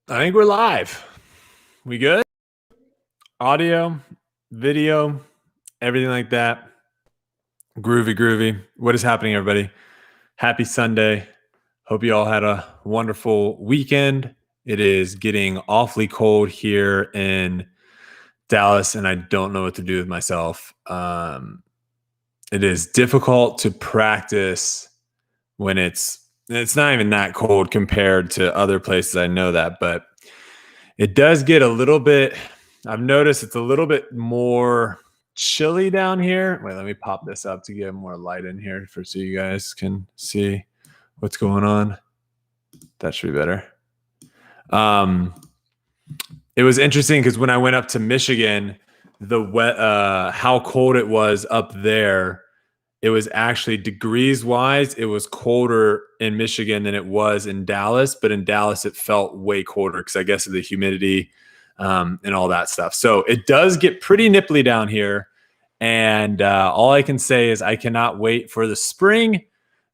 I think we're live. We good? Audio, video, everything like that. Groovy. What is happening, everybody? Happy Sunday. Hope you all had a wonderful weekend. It is getting awfully cold here in Dallas, and I don't know what to do with myself. It is difficult to practice when it's not even that cold compared to other places. I know that, but it does get a little bit, I've noticed it's a little bit more chilly down here. Wait, let me pop this up to get more light in here so you guys can see what's going on. That should be better. It was interesting because when I went up to Michigan, how cold it was up there, it was actually degrees wise, it was colder in Michigan than it was in Dallas. But in Dallas, it felt way colder because I guess of the humidity and all that stuff. So it does get pretty nipply down here. And all I can say is I cannot wait for the spring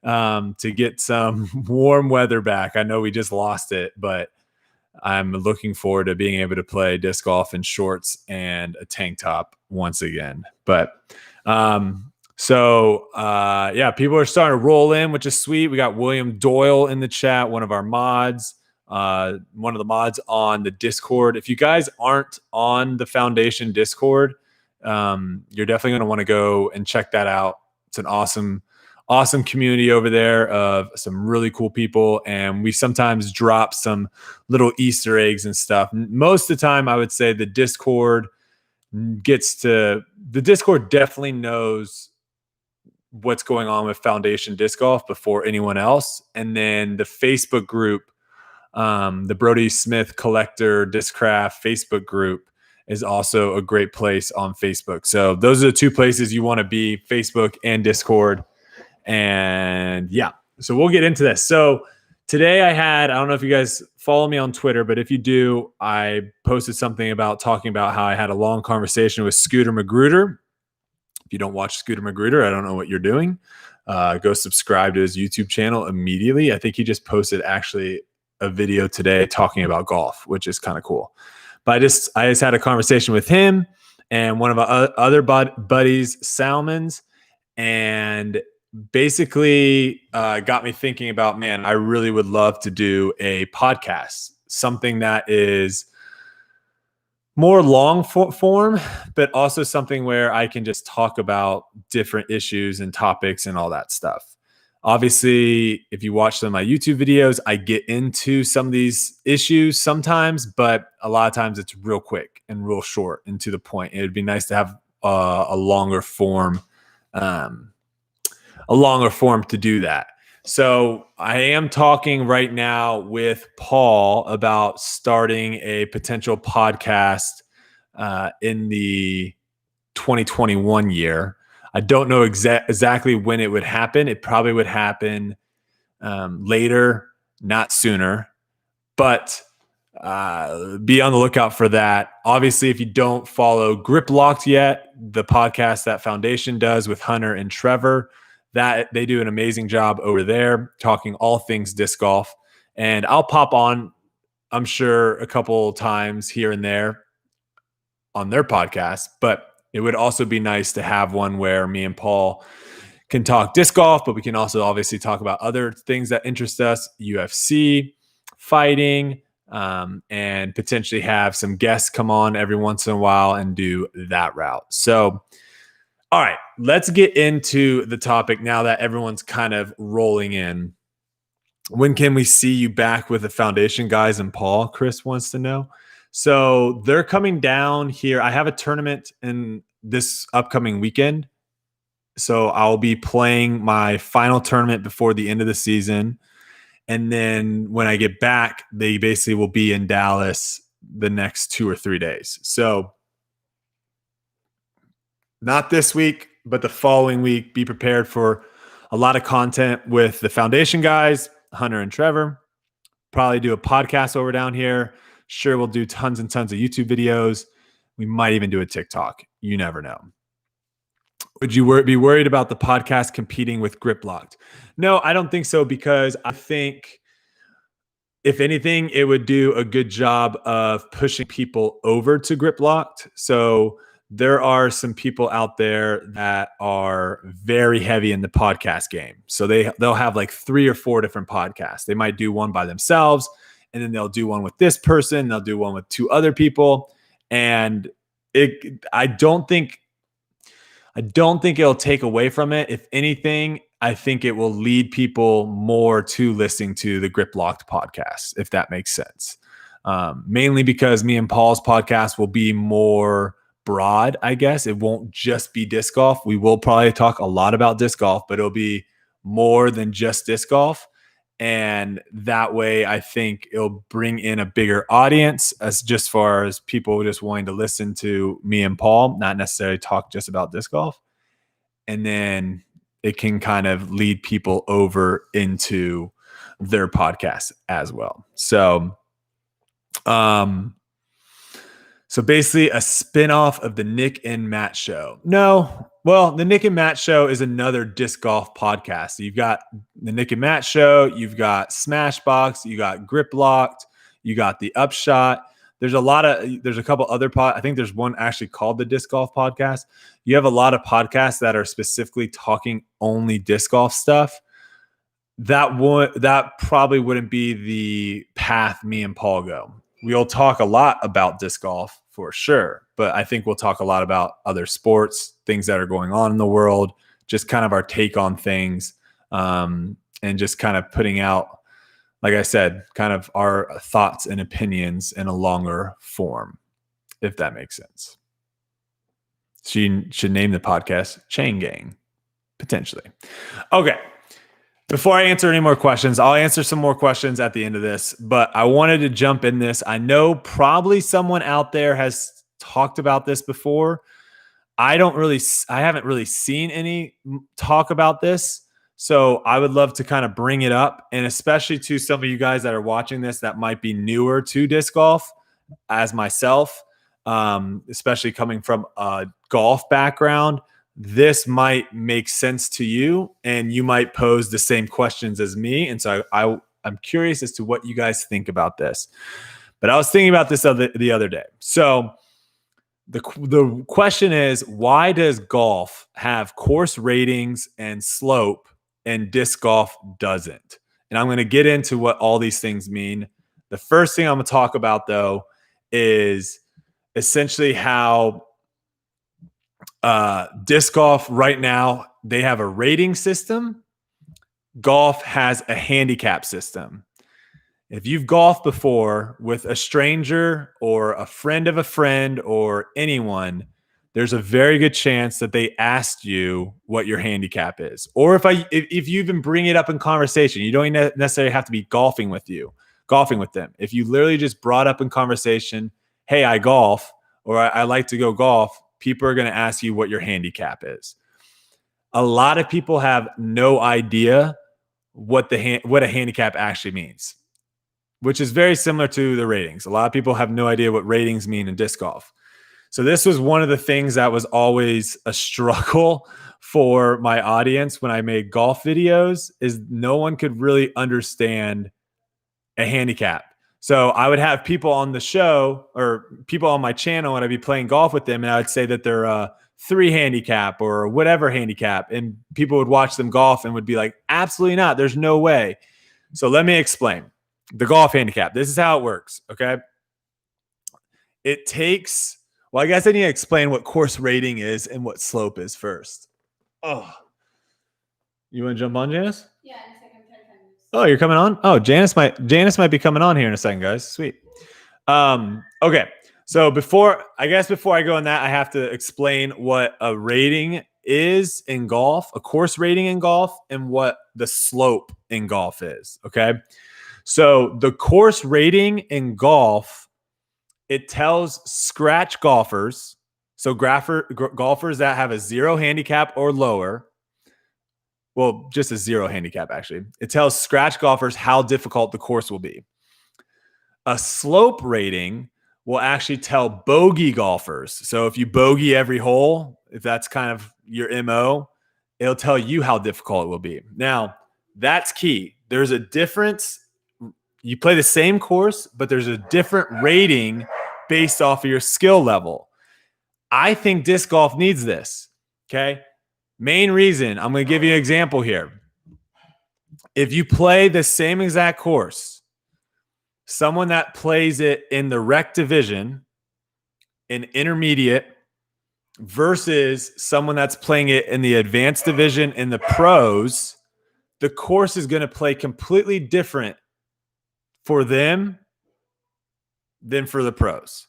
to get some warm weather back. I know we just lost it, but I'm looking forward to being able to play disc golf in shorts and a tank top once again. But people are starting to roll in, which is sweet. We got William Doyle in the chat, one of the mods on the Discord. If you guys aren't on the Foundation Discord, you're definitely going to want to go and check that out. It's an awesome community over there of some really cool people. And we sometimes drop some little Easter eggs and stuff. Most of the time, I would say the Discord definitely knows what's going on with Foundation Disc Golf before anyone else. And then the Facebook group, the Brody Smith Collector Discraft Facebook group, is also a great place on Facebook. So those are the two places you want to be, Facebook and Discord. And yeah, so we'll get into this. So today I don't know if you guys follow me on Twitter, but if you do, I posted something talking about how I had a long conversation with Scooter Magruder. If you don't watch Scooter Magruder, I don't know what you're doing. Go subscribe to his YouTube channel immediately. I think he just posted actually a video today talking about golf, which is kind of cool. But I just had a conversation with him and one of our other buddies, Salmons, and basically got me thinking about, man, I really would love to do a podcast, something that is more long form, but also something where I can just talk about different issues and topics and all that stuff. Obviously, if you watch some of my YouTube videos, I get into some of these issues sometimes, but a lot of times it's real quick and real short and to the point. It would be nice to have a longer form to do that. So I am talking right now with Paul about starting a potential podcast in the 2021 year. I don't know exactly when it would happen. It probably would happen later, not sooner. But be on the lookout for that. Obviously, if you don't follow Grip Locked yet, the podcast that Foundation does with Hunter and Trevor, that they do an amazing job over there talking all things disc golf. And I'll pop on, I'm sure, a couple times here and there on their podcast, but it would also be nice to have one where me and Paul can talk disc golf, but we can also obviously talk about other things that interest us, UFC, fighting, and potentially have some guests come on every once in a while and do that route. So, all right, let's get into the topic now that everyone's kind of rolling in. When can we see you back with the Foundation guys and Paul? Chris wants to know. So they're coming down here. I have a tournament in this upcoming weekend. So I'll be playing my final tournament before the end of the season. And then when I get back, they basically will be in Dallas the next 2 or 3 days. So not this week, but the following week, be prepared for a lot of content with the Foundation guys, Hunter and Trevor. Probably do a podcast over down here. Sure, we'll do tons and tons of YouTube videos. We might even do a TikTok. You never know. Would you be worried about the podcast competing with Grip Locked? No, I don't think so, because I think if anything, it would do a good job of pushing people over to Grip Locked. So there are some people out there that are very heavy in the podcast game. So they'll have like 3 or 4 different podcasts. They might do one by themselves, and then they'll do one with this person. They'll do one with 2 other people. And I don't think it'll take away from it. If anything, I think it will lead people more to listening to the Grip Locked podcast, if that makes sense. Mainly because me and Paul's podcast will be more broad, I guess. It won't just be disc golf. We will probably talk a lot about disc golf, but it'll be more than just disc golf. And that way, I think it'll bring in a bigger audience as just far as people just wanting to listen to me and Paul, not necessarily talk just about disc golf. And then it can kind of lead people over into their podcast as well. So, so basically a spinoff of the Nick and Matt show. No, well, the Nick and Matt show is another disc golf podcast. So you've got the Nick and Matt show, you've got Smashbox, you got Grip Locked, you got the Upshot. There's a couple other I think there's one actually called the Disc Golf Podcast. You have a lot of podcasts that are specifically talking only disc golf stuff. That probably wouldn't be the path me and Paul go. We'll talk a lot about disc golf for sure, but I think we'll talk a lot about other sports, things that are going on in the world, just kind of our take on things, and just kind of putting out, like I said, kind of our thoughts and opinions in a longer form, if that makes sense. She should name the podcast Chain Gang, potentially. Okay. Before I answer any more questions, I'll answer some more questions at the end of this, but I wanted to jump in this. I know probably someone out there has talked about this before. I haven't really seen any talk about this. So I would love to kind of bring it up, and especially to some of you guys that are watching this that might be newer to disc golf as myself, especially coming from a golf background. This might make sense to you, and you might pose the same questions as me. And so I'm curious as to what you guys think about this. But I was thinking about this the other day. So the question is, why does golf have course ratings and slope and disc golf doesn't? And I'm going to get into what all these things mean. The first thing I'm going to talk about, though, is essentially how disc golf right now, they have a rating system. Golf has a handicap system. If you've golfed before with a stranger or a friend of a friend or anyone, there's a very good chance that they asked you what your handicap is. Or if you even bring it up in conversation, you don't necessarily have to be golfing with them. If you literally just brought up in conversation, hey, I golf, or I like to go golf, people are going to ask you what your handicap is. A lot of people have no idea what a handicap actually means, which is very similar to the ratings. A lot of people have no idea what ratings mean in disc golf. So this was one of the things that was always a struggle for my audience when I made golf videos, is no one could really understand a handicap. So I would have people on the show or people on my channel, and I'd be playing golf with them, and I would say that they're a 3 handicap or whatever handicap, and people would watch them golf and would be like, absolutely not. There's no way. So let me explain the golf handicap. This is how it works. Okay. It takes, well, I guess I need to explain what course rating is and what slope is first. Oh, you want to jump on, Janice? Yeah, in a second. Oh, you're coming on? Oh, Janice might be coming on here in a second, guys. Sweet. Okay. So before I go on that, I have to explain what a rating is in golf, a course rating in golf, and what the slope in golf is. Okay. So the course rating in golf, it tells scratch golfers, so golfers that have a 0 handicap or lower, well, just a 0 handicap, actually. It tells scratch golfers how difficult the course will be. A slope rating will actually tell bogey golfers. So if you bogey every hole, if that's kind of your MO, it'll tell you how difficult it will be. Now, that's key. There's a difference You play the same course, but there's a different rating based off of your skill level. I think disc golf needs this. Okay. Main reason, I'm going to give you an example here. If you play the same exact course, someone that plays it in the rec division, in intermediate, versus someone that's playing it in the advanced division in the pros, the course is going to play completely different for them than for the pros.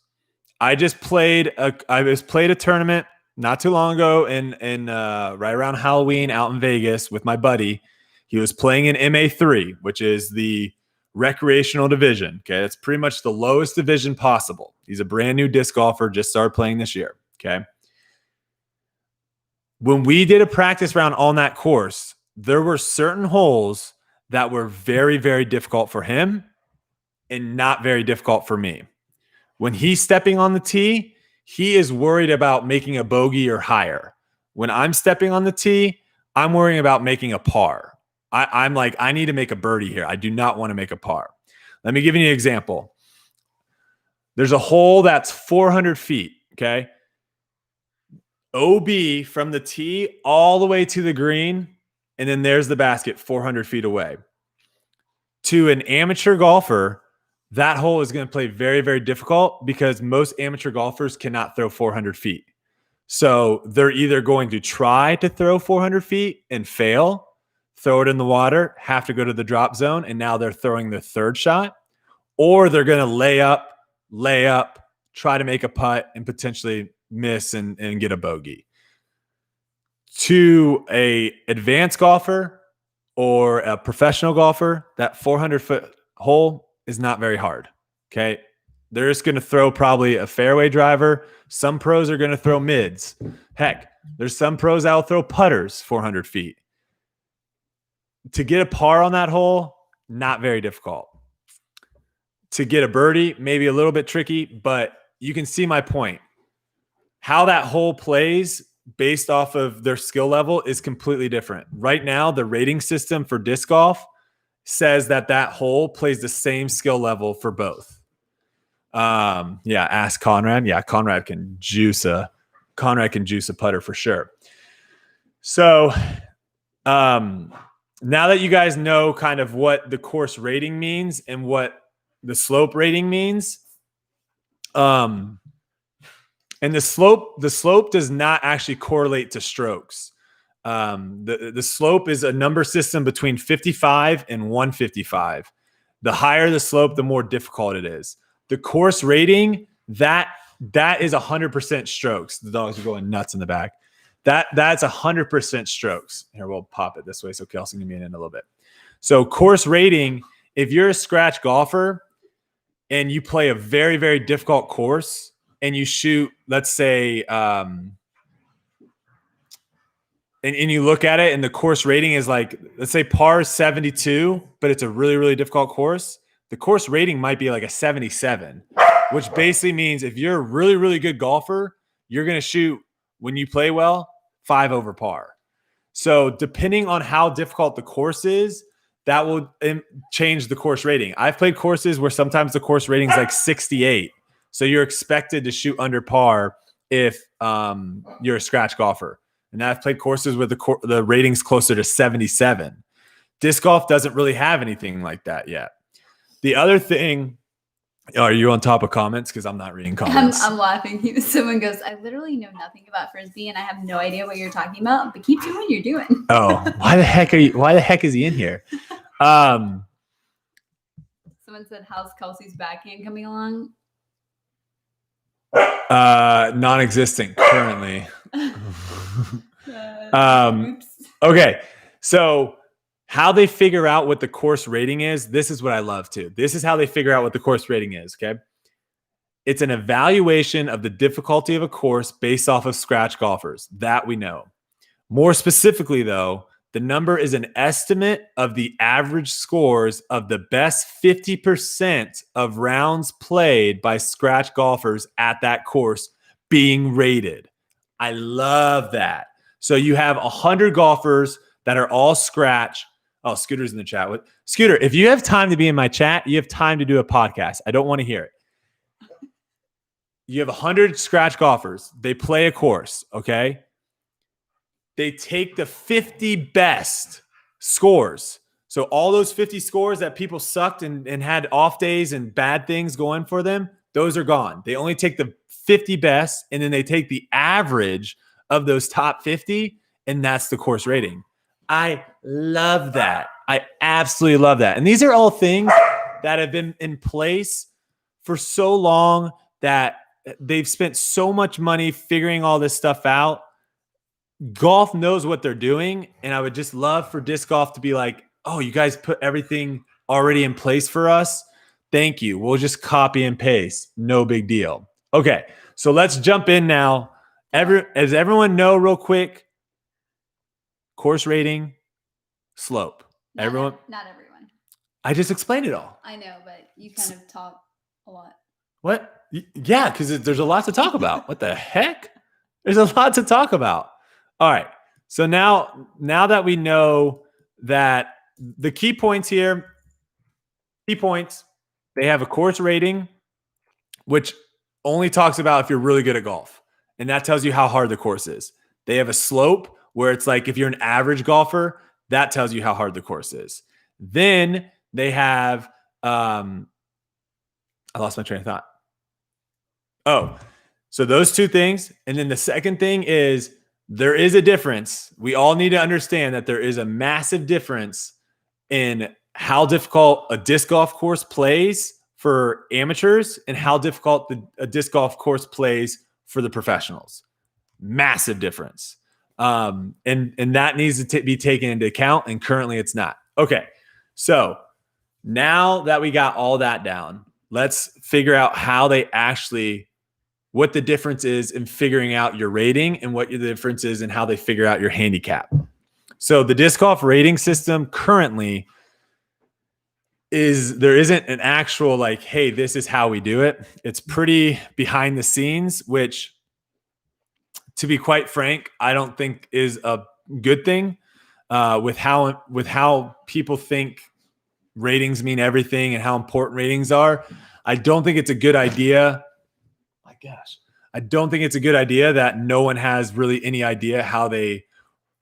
I played a tournament not too long ago in right around Halloween out in Vegas with my buddy. He was playing in MA3, which is the recreational division. Okay, that's pretty much the lowest division possible. He's a brand new disc golfer, just started playing this year. Okay. When we did a practice round on that course, there were certain holes that were very, very difficult for him and not very difficult for me. When he's stepping on the tee, he is worried about making a bogey or higher. When I'm stepping on the tee, I'm worrying about making a par. I'm like, I need to make a birdie here. I do not want to make a par. Let me give you an example. There's a hole that's 400 feet, okay? OB from the tee all the way to the green, and then there's the basket 400 feet away. To an amateur golfer, that hole is going to play very, very difficult because most amateur golfers cannot throw 400 feet. So they're either going to try to throw 400 feet and fail, throw it in the water, have to go to the drop zone, and now they're throwing their third shot, or they're going to lay up, try to make a putt and potentially miss and get a bogey. To a advanced golfer or a professional golfer, that 400-foot hole is not very hard. Okay. They're just going to throw probably a fairway driver. Some pros are going to throw mids. Heck, there's some pros that will throw putters 400 feet. To get a par on that hole, not very difficult. To get a birdie, maybe a little bit tricky, but you can see my point. How that hole plays based off of their skill level is completely different. Right now, the rating system for disc golf says that hole plays the same skill level for both. Ask Conrad. Yeah, Conrad can juice a putter for sure. So, now that you guys know kind of what the course rating means and what the slope rating means, and the slope does not actually correlate to strokes. The slope is a number system between 55 and 155. The higher the slope, the more difficult it is. The course rating, that is 100% strokes. The dogs are going nuts in the back. That's 100% strokes. Here, we'll pop it this way so Kelsey can be in a little bit. So course rating, if you're a scratch golfer and you play a very, very difficult course and you shoot, let's say, and you look at it and the course rating is like, let's say par is 72, but it's a really, really difficult course. The course rating might be like a 77, which basically means if you're a really, really good golfer, you're going to shoot, when you play well, 5 over par. So depending on how difficult the course is, that will change the course rating. I've played courses where sometimes the course rating is like 68. So you're expected to shoot under par if you're a scratch golfer. And I've played courses where the rating's closer to 77. Disc golf doesn't really have anything like that yet. The other thing, are you on top of comments? Because I'm not reading comments. I'm laughing. Someone goes, I literally know nothing about Frisbee and I have no idea what you're talking about, but keep doing what you're doing. Oh, why the heck is he in here? Someone said, how's Kelsey's backhand coming along? Non-existent currently. Okay. So how they figure out what the course rating is, this is what I love too. This is how they figure out what the course rating is, okay? It's an evaluation of the difficulty of a course based off of scratch golfers. That we know. More specifically, though, the number is an estimate of the average scores of the best 50% of rounds played by scratch golfers at that course being rated. I love that. So you have 100 golfers that are all scratch. Oh, Scooter's in the chat. What, Scooter, if you have time to be in my chat, you have time to do a podcast. I don't want to hear it. You have 100 scratch golfers. They play a course, okay? They take the 50 best scores. So all those 50 scores that people sucked and had off days and bad things going for them, those are gone. They only take the 50 best, and then they take the average of those top 50, and that's the course rating. I love that. I absolutely love that. And these are all things that have been in place for so long that they've spent so much money figuring all this stuff out. Golf knows what they're doing, and I would just love for disc golf to be like, oh, you guys put everything already in place for us? Thank you. We'll just copy and paste. No big deal. Okay, so let's jump in now. As everyone know real quick, course rating, slope. Not everyone. I just explained it all. I know, but you kind of talk a lot. What? Yeah, because there's a lot to talk about. What the heck? There's a lot to talk about. All right. So now that we know that the key points here, they have a course rating, which only talks about if you're really good at golf. And that tells you how hard the course is. They have a slope where it's like if you're an average golfer, that tells you how hard the course is. Then they have, I lost my train of thought. Oh, so those two things. And then the second thing is there is a difference. We all need to understand that there is a massive difference in how difficult a disc golf course plays for amateurs and how difficult a disc golf course plays for the professionals. Massive difference. And that needs to be taken into account. And currently it's not. Okay. So now that we got all that down, let's figure out how they actually, what the difference is in figuring out your rating and what the difference is in how they figure out your handicap. So the disc golf rating system currently there isn't an actual like, hey, this is how we do it. It's pretty behind the scenes, which to be quite frank, I don't think is a good thing with how people think ratings mean everything and how important ratings are. I don't think it's a good idea. My gosh. I don't think it's a good idea that no one has really any idea how they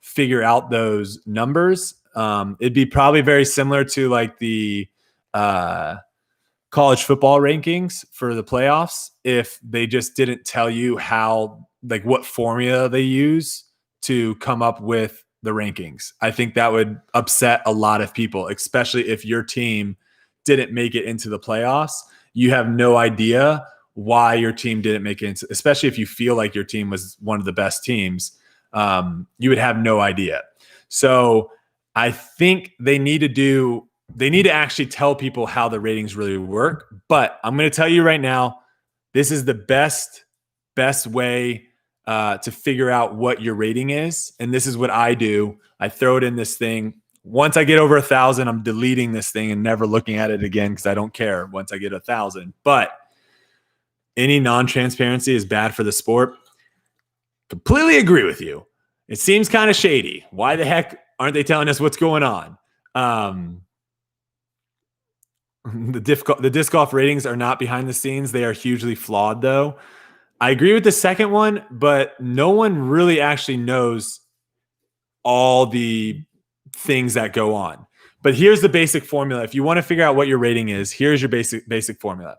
figure out those numbers. It'd be probably very similar to like the college football rankings for the playoffs if they just didn't tell you how, like what formula they use to come up with the rankings. I think that would upset a lot of people, especially if your team didn't make it into the playoffs. You have no idea why your team didn't make it into, especially if you feel like your team was one of the best teams. You would have no idea. So I think they need to actually tell people how the ratings really work. But I'm going to tell you right now, this is the best way to figure out what your rating is. And this is what I do. I throw it in this thing. Once I get over 1,000, I'm deleting this thing and never looking at it again because I don't care once I get 1,000. But any non-transparency is bad for the sport. Completely agree with you. It seems kind of shady. Why the heck aren't they telling us what's going on? The disc golf ratings are not behind the scenes. They are hugely flawed, though. I agree with the second one, but no one really actually knows all the things that go on. But here's the basic formula. If you want to figure out what your rating is, here's your basic formula.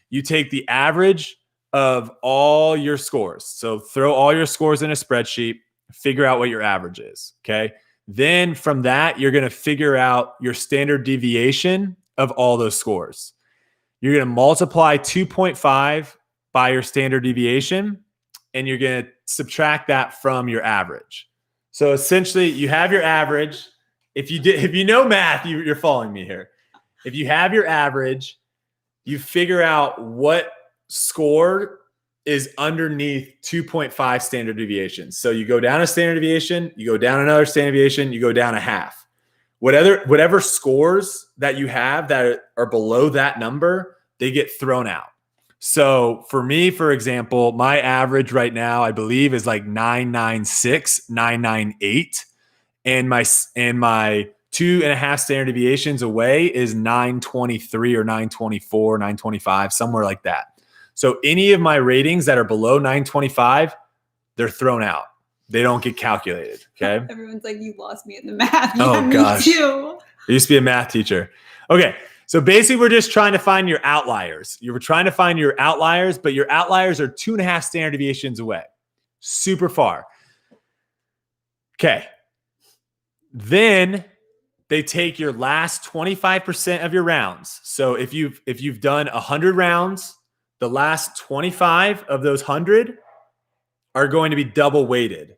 You take the average of all your scores. So throw all your scores in a spreadsheet, figure out what your average is, okay? Then from that, you're going to figure out your standard deviation of all those scores. You're going to multiply 2.5 by your standard deviation, and you're going to subtract that from your average. So essentially, you have your average. If you know math, you're following me here. If you have your average, you figure out what score is underneath 2.5 standard deviations. So you go down a standard deviation, you go down another standard deviation, you go down a half. Whatever scores that you have that are below that number, they get thrown out. So for me, for example, my average right now, I believe, is like 996, 998. And my 2.5 standard deviations away is 923 or 924, 925, somewhere like that. So any of my ratings that are below 925, they're thrown out. They don't get calculated. Okay. Everyone's like, you lost me in the math. Oh, Yeah, gosh. Me too. I used to be a math teacher. Okay. So basically, we're just trying to find your outliers. You were trying to find your outliers, but your outliers are 2.5 standard deviations away. Super far. Okay. Then they take your last 25% of your rounds. So if you've done 100 rounds, the last 25 of those 100 are going to be double weighted.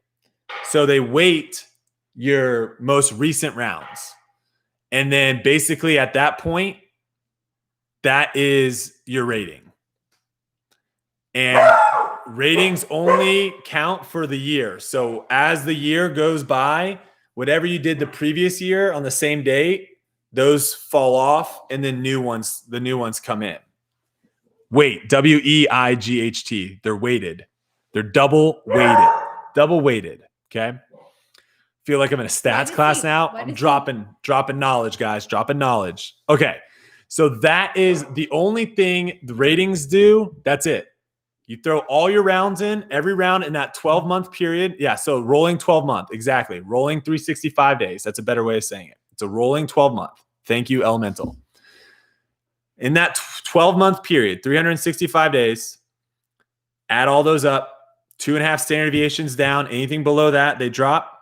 So they weight your most recent rounds. And then basically at that point, that is your rating. And ratings only count for the year. So as the year goes by, whatever you did the previous year on the same date, those fall off and then the new ones come in. Weight, W-E-I-G-H-T. They're weighted. They're double weighted. Okay. Feel like I'm in a stats class now. I'm dropping knowledge, guys. Dropping knowledge. Okay. So that is the only thing the ratings do. That's it. You throw all your rounds in, every round in that 12-month period. Yeah, so rolling 12-month. Exactly. Rolling 365 days. That's a better way of saying it. It's a rolling 12-month. Thank you, Elemental. In that 12-month period, 365 days, add all those up, 2.5 standard deviations down. Anything below that, they drop.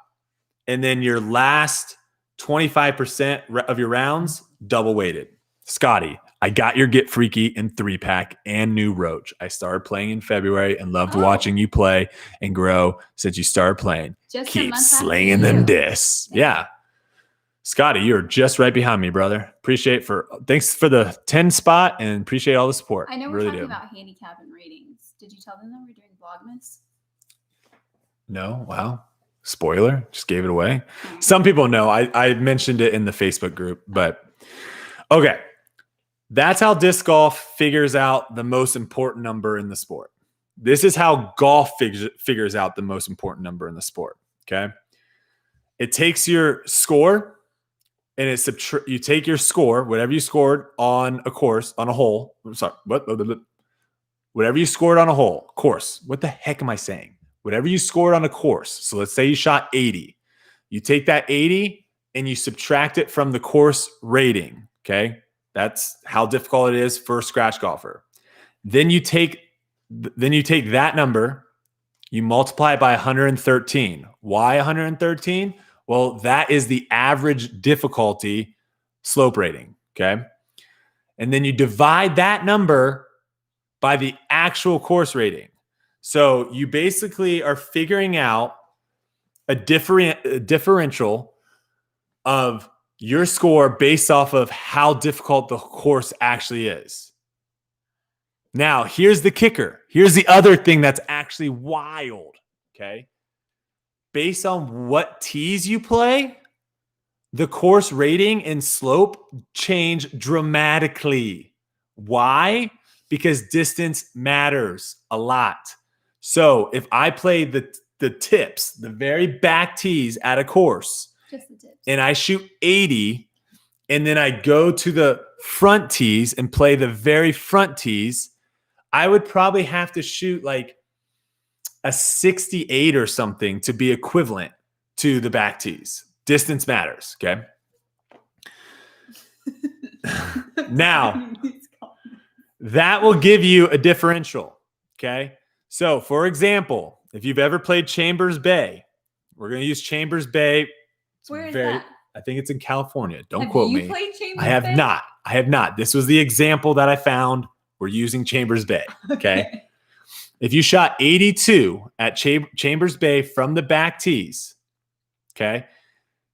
And then your last 25% of your rounds, double weighted. Scotty, I got your Get Freaky in 3-pack and new Roach. I started playing in February and loved watching you play and grow since you started playing. Just keep slinging them discs. Yeah. Scotty, you're just right behind me, brother. Thanks for the 10 spot and appreciate all the support. I know we're talking about handicap and ratings. Did you tell them that we're doing Vlogmas? No. Wow. Spoiler. Just gave it away. Some people know. I mentioned it in the Facebook group, but okay. That's how disc golf figures out the most important number in the sport. This is how golf figures out the most important number in the sport. Okay. It takes your score and you take your score, whatever you scored on a course, on a hole. I'm sorry. Whatever you scored on a hole, course. What the heck am I saying? Whatever you scored on a course. So let's say you shot 80. You take that 80 and you subtract it from the course rating. Okay. That's how difficult it is for a scratch golfer. Then you take that number, you multiply it by 113. Why 113? Well, that is the average difficulty slope rating. Okay. And then you divide that number by the actual course rating. So you basically are figuring out a differential of your score based off of how difficult the course actually is. Now, here's the kicker. Here's the other thing that's actually wild, okay? Based on what tees you play, the course rating and slope change dramatically. Why? Because distance matters a lot. So if I play the tips, the very back tees at a course, just the tips, and I shoot 80, and then I go to the front tees and play the very front tees, I would probably have to shoot like a 68 or something to be equivalent to the back tees. Distance matters, okay? Now, that will give you a differential, okay? So, for example, if you've ever played Chambers Bay, we're going to use Chambers Bay. Where is that? I think it's in California. Don't quote me. Have you played Chambers Bay? I have not. This was the example that I found. We're using Chambers Bay, okay? If you shot 82 at Chambers Bay from the back tees, okay,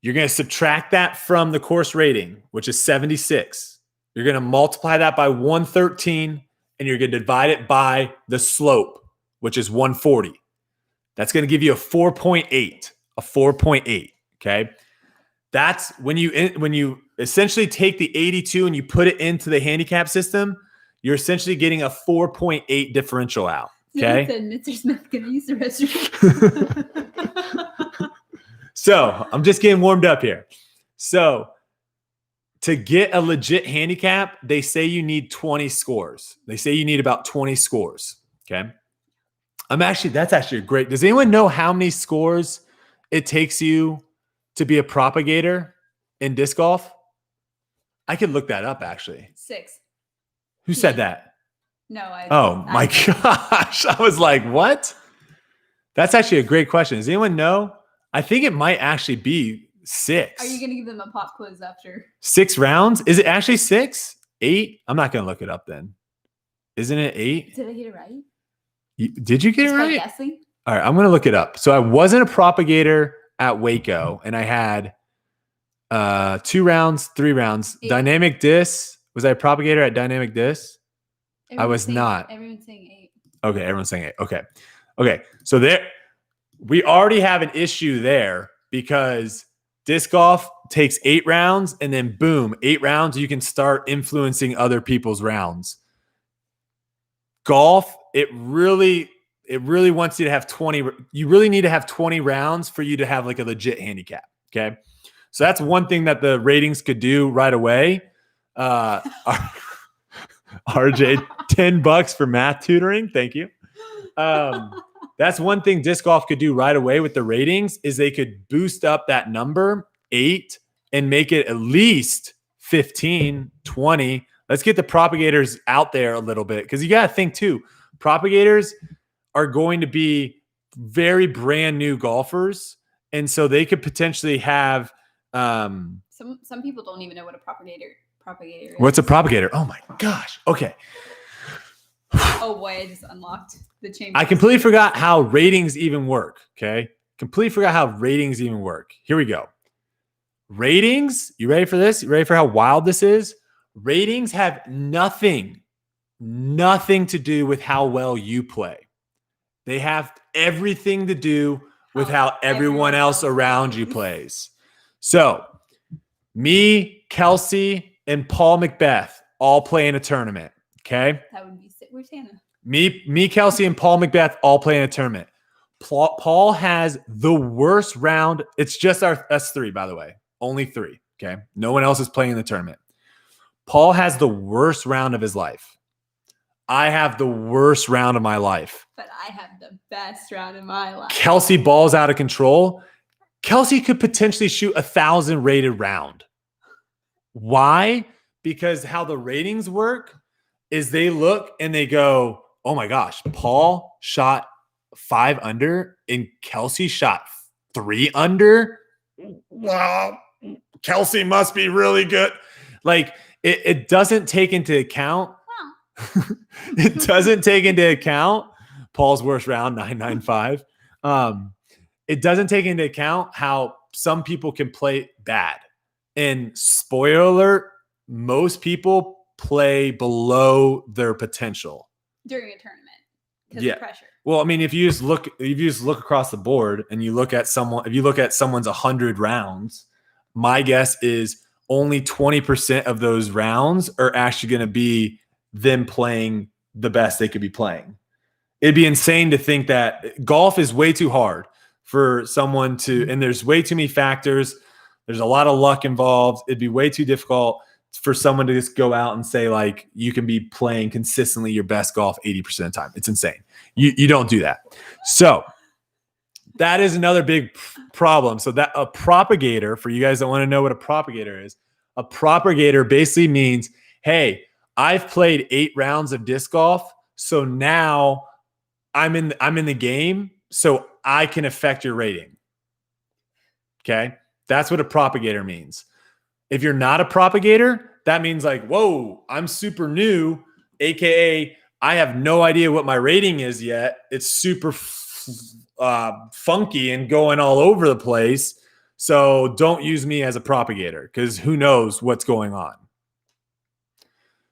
you're going to subtract that from the course rating, which is 76. You're going to multiply that by 113, and you're going to divide it by the slope, which is 140. That's going to give you a 4.8. A 4.8. Okay. That's when you essentially take the 82 and you put it into the handicap system, you're essentially getting a 4.8 differential out. Okay. Said Mr. Smith gonna use the restroom. So I'm just getting warmed up here. So to get a legit handicap, they say you need 20 scores. They say you need about 20 scores. Okay. That's actually a great. Does anyone know how many scores it takes you to be a propagator in disc golf? I could look that up actually. 6. Who said that? No, my gosh. I was like, what? That's actually a great question. Does anyone know? I think it might actually be 6. Are you going to give them a pop quiz after? 6 rounds? Is it actually 6? 8? I'm not going to look it up then. Isn't it 8? Did I get it right? Did you get it right? Guessing? All right, I'm going to look it up. So I wasn't a propagator at Waco, and I had 2 rounds, 3 rounds. 8. Dynamic disc. Was I a propagator at dynamic disc? I was not. Everyone's saying 8. Okay, everyone's saying 8. Okay. So we already have an issue there because disc golf takes 8 rounds, and then boom, 8 rounds, you can start influencing other people's rounds. Golf, it really wants you to have 20. You really need to have 20 rounds for you to have like a legit handicap. Okay. So that's one thing that the ratings could do right away. RJ, $10 for math tutoring. Thank you. That's one thing disc golf could do right away with the ratings is they could boost up that number 8 and make it at least 15, 20. Let's get the propagators out there a little bit because you got to think too. Propagators are going to be very brand new golfers, and so they could potentially have. Some people don't even know what a propagator is. What's a propagator? Oh my gosh. Okay. Oh boy, I just unlocked the chamber. I completely forgot how ratings even work. Okay. Completely forgot how ratings even work. Here we go. Ratings. You ready for this? You ready for how wild this is? Ratings have nothing to do with how well you play. They have everything to do with how everyone else around you plays. So me, Kelsey, and Paul Macbeth all play in a tournament. Okay. That would be sick. Where's Hannah? Me, Kelsey, and Paul Macbeth all play in a tournament. Paul has the worst round. It's just us 3, by the way. Only 3. Okay. No one else is playing in the tournament. Paul has the worst round of his life. I have the worst round of my life. But I have the best round of my life. Kelsey balls out of control. Kelsey could potentially shoot 1,000 rated round. Why? Because how the ratings work is they look and they go, oh my gosh, Paul shot 5 under and Kelsey shot 3 under. Wow. Kelsey must be really good. Like it doesn't take into account. It doesn't take into account Paul's worst round, 995. It doesn't take into account how some people can play bad. And spoiler alert, most people play below their potential during a tournament because of pressure. Well, I mean, if you just look across the board and you look at someone's 100 rounds, my guess is only 20% of those rounds are actually going to be them playing the best they could be playing. It'd be insane to think that golf is way too hard for someone to, and there's way too many factors. There's a lot of luck involved. It'd be way too difficult for someone to just go out and say like, you can be playing consistently your best golf 80% of the time. It's insane. You don't do that. So that is another big problem. So that a propagator, for you guys that want to know what a propagator is, a propagator basically means, hey, I've played 8 rounds of disc golf. So now I'm in the game, so I can affect your rating. Okay. That's what a propagator means. If you're not a propagator, that means like, whoa, I'm super new, AKA I have no idea what my rating is yet. It's super funky and going all over the place. So don't use me as a propagator because who knows what's going on.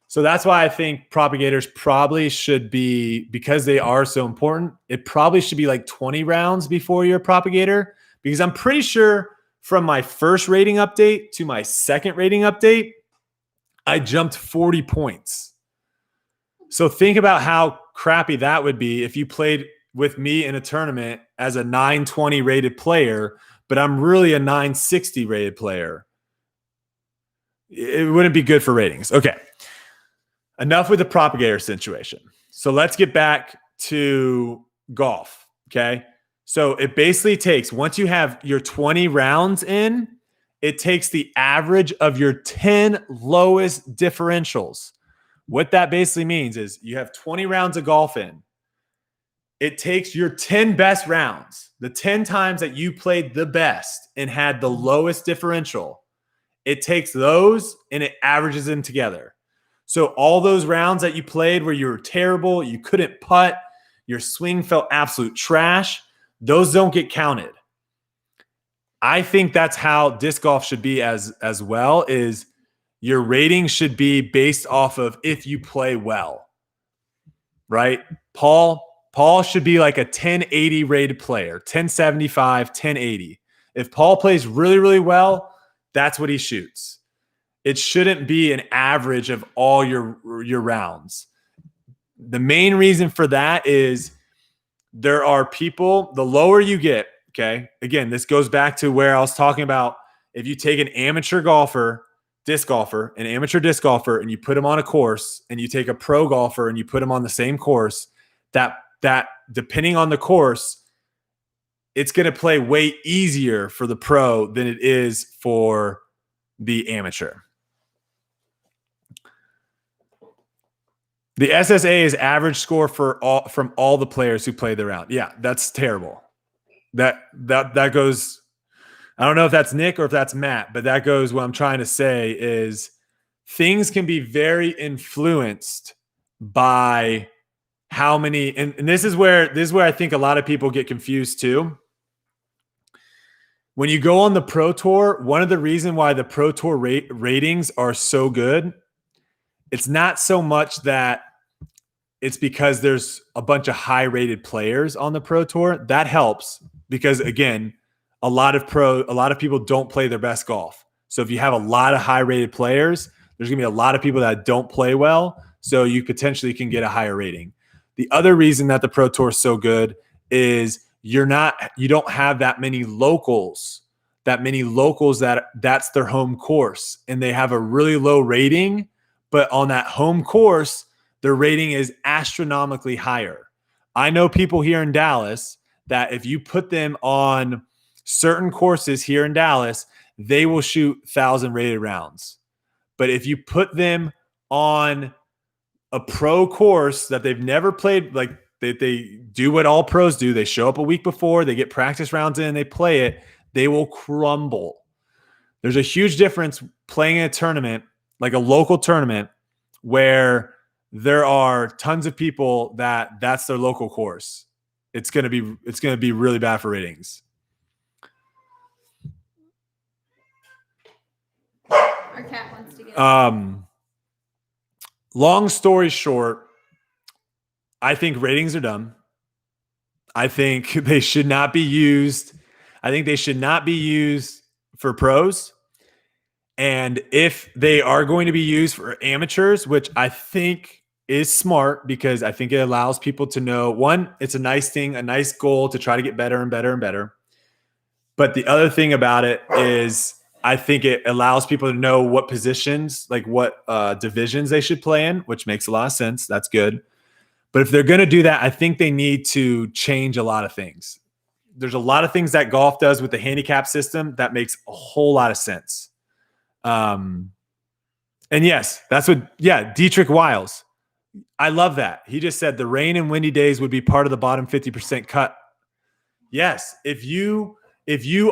So that's why I think propagators probably should be, because they are so important, it probably should be like 20 rounds before you're a propagator, because I'm pretty sure from my first rating update to my second rating update, I jumped 40 points. So think about how crappy that would be if you played with me in a tournament as a 920 rated player, but I'm really a 960 rated player. it wouldn't be good for ratings. Okay. Enough with the propagator situation. So let's get back to golf. Okay. So it basically takes, once you have your 20 rounds in, it takes the average of your 10 lowest differentials. What that basically means is you have 20 rounds of golf in. It takes your 10 best rounds, the 10 times that you played the best and had the lowest differential. It takes those and it averages them together. So all those rounds that you played where you were terrible, you couldn't putt, your swing felt absolute trash, those don't get counted. I think that's how disc golf should be as well, is your rating should be based off of if you play well, right? Paul should be like a 1080 rated player, 1075, 1080. If Paul plays really, really well, that's what he shoots. It shouldn't be an average of all your rounds. The main reason for that is there are people, the lower you get, okay, again, this goes back to where I was talking about if you take an amateur golfer, disc golfer, an amateur disc golfer, and you put him on a course, and you take a pro golfer and you put him on the same course, that depending on the course, it's going to play way easier for the pro than it is for the amateur. The SSA is average score from all the players who play the round. Yeah, that's terrible. That goes, I don't know if that's Nick or if that's Matt, but that goes, what I'm trying to say is things can be very influenced by how many, and this is where I think a lot of people get confused too. When you go on the Pro Tour, one of the reasons why the Pro Tour ratings are so good, it's not so much that it's because there's a bunch of high-rated players on the Pro Tour. That helps because, again, a lot of people don't play their best golf. So if you have a lot of high-rated players, there's going to be a lot of people that don't play well, so you potentially can get a higher rating. The other reason that the Pro Tour is so good is you don't have that many locals that's their home course, and they have a really low rating, but on that home course, their rating is astronomically higher. I know people here in Dallas that if you put them on certain courses here in Dallas, they will shoot 1,000 rated rounds. But if you put them on a pro course that they've never played, like they do what all pros do, they show up a week before, they get practice rounds in, they play it, they will crumble. There's a huge difference playing in a tournament, like a local tournament, where there are tons of people that's their local course. It's going to be really bad for ratings. Our cat wants to get long story short, I think ratings are dumb. I think they should not be used. I think they should not be used for pros. And if they are going to be used for amateurs, which I think is smart because I think it allows people to know, one, it's a nice thing, a nice goal to try to get better and better and better. But the other thing about it is I think it allows people to know what positions, like what divisions they should play in, which makes a lot of sense. That's good. But if they're going to do that, I think they need to change a lot of things. There's a lot of things that golf does with the handicap system that makes a whole lot of sense. And yes, Dietrich Wiles. I love that. He just said the rain and windy days would be part of the bottom 50% cut. Yes. If you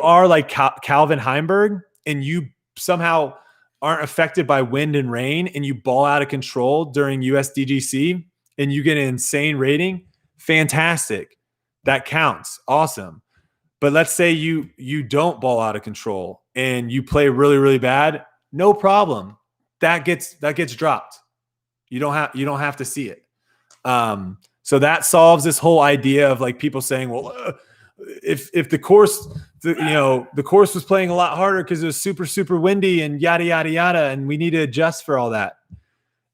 are like Calvin Heimberg and you somehow aren't affected by wind and rain and you ball out of control during USDGC and you get an insane rating, fantastic. That counts. Awesome. But let's say you don't ball out of control and you play really, really bad. No problem. That gets dropped. You don't have to see it. So that solves this whole idea of like people saying, well, if the course, the course was playing a lot harder because it was super, super windy and yada, yada, yada, and we need to adjust for all that.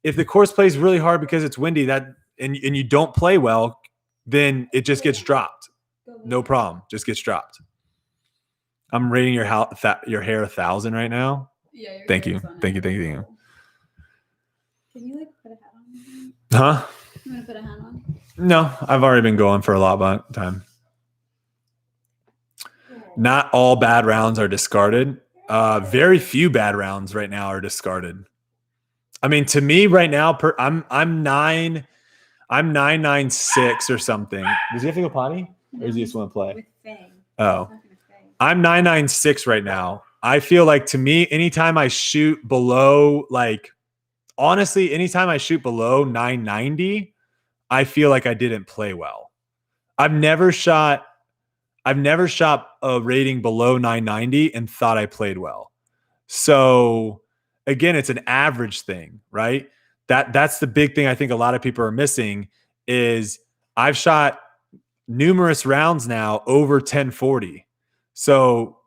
If the course plays really hard because it's windy, and you don't play well, then it just gets dropped. No problem. Just gets dropped. I'm rating your hair 1,000 right now. Yeah. Thank you. Thank you. Thank you. Can you like put a hat on? Huh? You want to put a hat on? No, I've already been going for a lot of time. Not all bad rounds are discarded. Very few bad rounds right now are discarded. I mean, to me right now, I'm 996 or something. Does he have to go potty? Or does he just want to play? With Faye. Oh. I'm 996 right now. I feel like to me, anytime I shoot below, like, honestly, anytime I shoot below 990, I feel like I didn't play well. I've never shot a rating below 990 and thought I played well. So again, it's an average thing, right? That's the big thing I think a lot of people are missing is I've shot numerous rounds now over 1040. So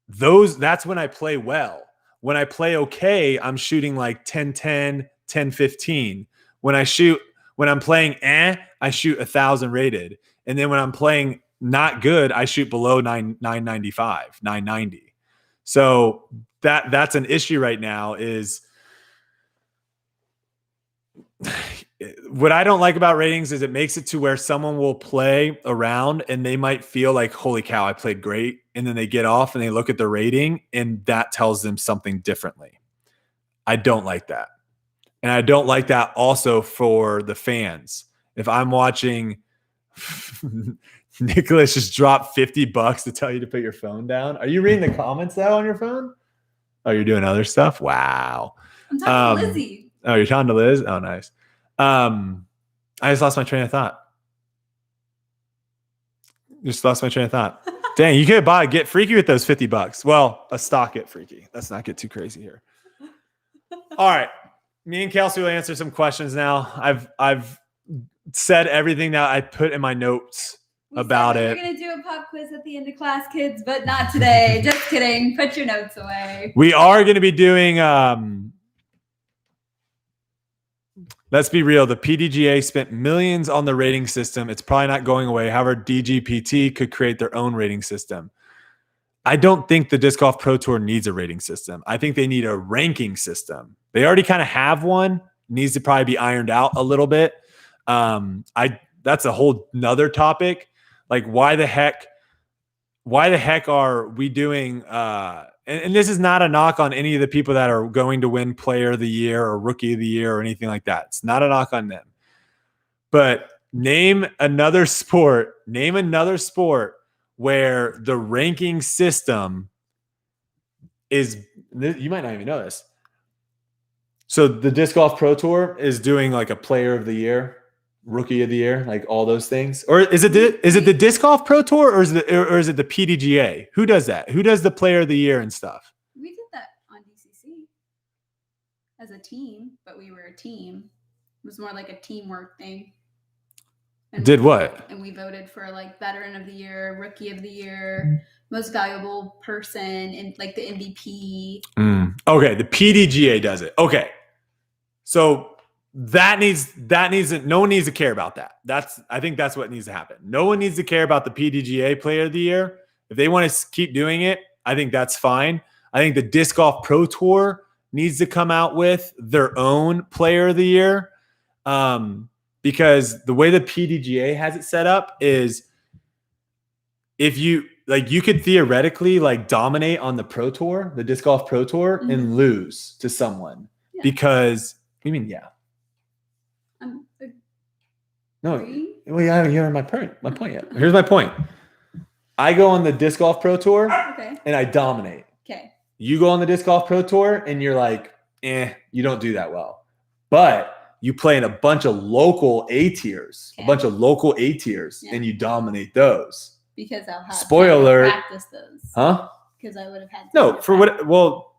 that's when I play well. When I play okay, I'm shooting like 1010, 1015. When I'm playing I shoot 1,000 rated. And then when I'm playing not good, I shoot below 995, 990. So that's an issue right now is what I don't like about ratings is it makes it to where someone will play around and they might feel like, holy cow, I played great. And then they get off and they look at the rating and that tells them something differently. I don't like that. And I don't like that also for the fans. If I'm watching Nicholas just dropped $50 to tell you to put your phone down. Are you reading the comments though on your phone? Oh, you're doing other stuff? Wow. I'm talking to Lizzie. Oh, you're talking to Liz? Oh, nice. I just lost my train of thought. Dang, you could get freaky with those $50. Well, a stock get freaky. Let's not get too crazy here. All right. Me and Kelsey will answer some questions now. I've said everything that I put in my notes about it. We're going to do a pop quiz at the end of class, kids, but not today. Just kidding. Put your notes away. We are going to be doing, let's be real. The PDGA spent millions on the rating system. It's probably not going away. However, DGPT could create their own rating system. I don't think the Disc Golf Pro Tour needs a rating system. I think they need a ranking system. They already kind of have one. Needs to probably be ironed out a little bit. That's a whole nother topic. Like why the heck are we doing and this is not a knock on any of the people that are going to win Player of the Year or Rookie of the Year or anything like that. It's not a knock on them. But name another sport where the ranking system is, you might not even know this. So the Disc Golf Pro Tour is doing like a Player of the Year, Rookie of the Year, like all those things. Or is it the Disc Golf Pro Tour or is it the PDGA? Who does that? Who does the Player of the Year and stuff? We did that on DCC as a team, but we were a team. It was more like a teamwork thing. And what? And we voted for like Veteran of the Year, Rookie of the Year, Most Valuable Person, and like the MVP. Okay, the PDGA does it. Okay, so no one needs to care about that. I think that's what needs to happen. No one needs to care about the PDGA Player of the Year. If they want to keep doing it, I think that's fine. I think the Disc Golf Pro Tour needs to come out with their own Player of the Year. Because the way the PDGA has it set up is if you could theoretically like dominate on the Pro Tour, the Disc Golf Pro Tour, and lose to someone because you mean, yeah. No, well, you haven't heard my point yet. Here's my point. I go on the Disc Golf Pro Tour and I dominate. Okay. You go on the Disc Golf Pro Tour and you're like, you don't do that well. But you play in a bunch of local A tiers, and you dominate those. Because I'll have spoiler practice those. Huh? Because I would have had no for what? Well,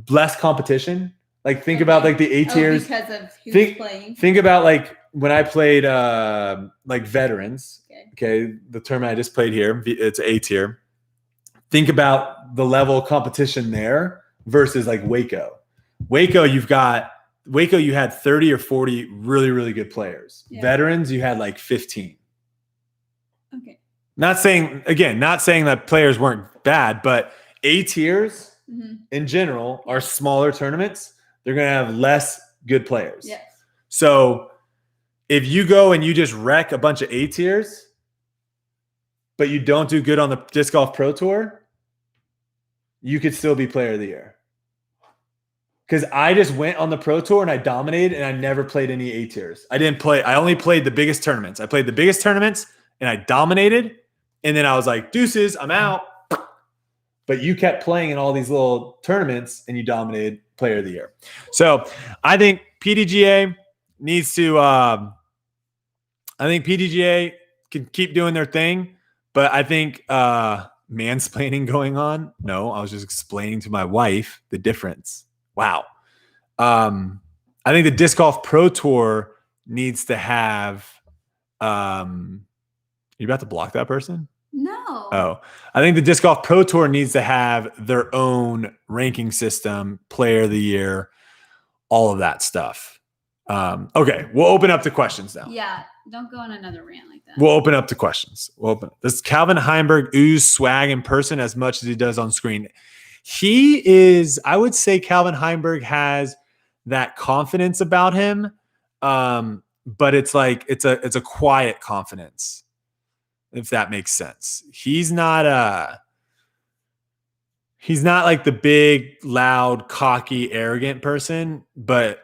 less competition. Like think about like the A tiers. Because of who's playing. Think about like when I played like veterans. Okay, the tournament I just played here, it's A tier. Think about the level of competition there versus like Waco. Waco, you had 30 or 40 really, really good players. Yeah. Veterans, you had like 15. Okay. Not saying that players weren't bad, but A tiers, in general are smaller tournaments. They're going to have less good players. Yes. So if you go and you just wreck a bunch of A tiers, but you don't do good on the Disc Golf Pro Tour, you could still be player of the year. Because I just went on the Pro Tour and I dominated and I never played any A tiers. I only played the biggest tournaments. I played the biggest tournaments and I dominated. And then I was like, deuces, I'm out. But you kept playing in all these little tournaments and you dominated player of the year. So I think PDGA needs to, can keep doing their thing. But I think mansplaining going on. No, I was just explaining to my wife the difference. Wow. I think the Disc Golf Pro Tour needs to have, you about to block that person? No. Oh, I think the Disc Golf Pro Tour needs to have their own ranking system, player of the year, all of that stuff. Okay, we'll open up to questions now. Yeah, don't go on another rant like that. We'll open up to questions. Does Calvin Heimberg ooze swag in person as much as he does on screen? He is, I would say Calvin Heimberg has that confidence about him. But it's like, it's a quiet confidence, if that makes sense. He's not like the big, loud, cocky, arrogant person, but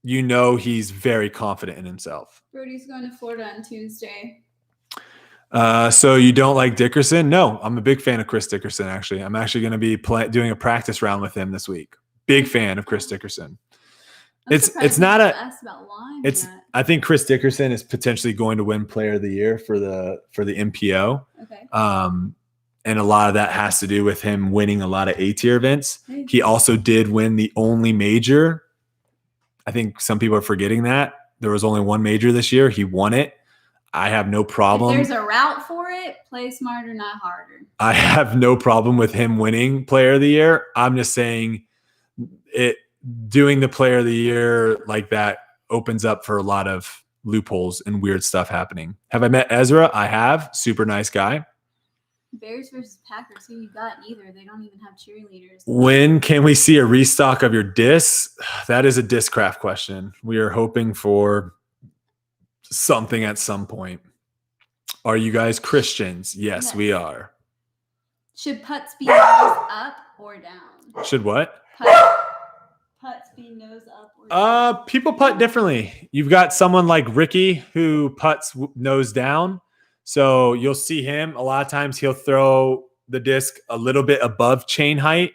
you know he's very confident in himself. Brodie's going to Florida on Tuesday. So you don't like Dickerson? No, I'm a big fan of Chris Dickerson, actually. I'm actually going to be doing a practice round with him this week. Big fan of Chris Dickerson. It's not I think Chris Dickerson is potentially going to win player of the year for the MPO. Okay. And a lot of that has to do with him winning a lot of A-tier events. He also did win the only major. I think some people are forgetting that. There was only one major this year. He won it. I have no problem. If there's a route for it, play smarter, not harder. I have no problem with him winning player of the year. I'm just saying doing the player of the year like that opens up for a lot of loopholes and weird stuff happening. Have I met Ezra? I have. Super nice guy. Bears versus Packers. Who you got? Either. They don't even have cheerleaders. When can we see a restock of your discs? That is a Discraft question. We are hoping for something at some point. Are you guys Christians? Yes, we are. Should putts be nose up or down? Should what? Putts be nose up or down? People putt differently. You've got someone like Ricky who putts nose down. So you'll see him a lot of times. He'll throw the disc a little bit above chain height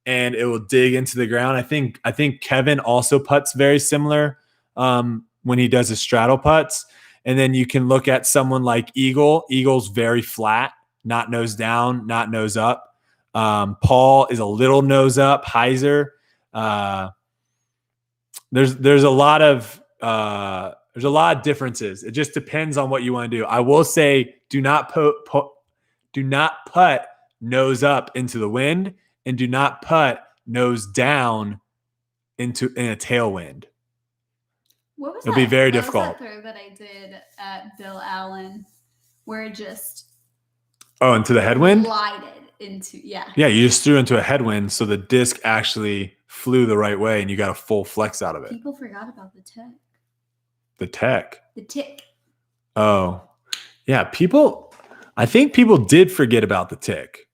and it will dig into the ground. I think Kevin also putts very similar when he does his straddle putts. And then you can look at someone like Eagle. Eagle's very flat, not nose down, not nose up. Paul is a little nose up. Heiser. There's a lot of differences. It just depends on what you want to do. I will say, do not putt nose up into the wind, and do not putt nose down in a tailwind. It'll be very difficult. What was that throw that I did at Bill Allen, where it just into the headwind? Glided into Yeah, you just threw into a headwind, so the disc actually flew the right way, and you got a full flex out of it. People forgot about the tech. The tech. The tick. Oh, yeah. I think people did forget about the tick.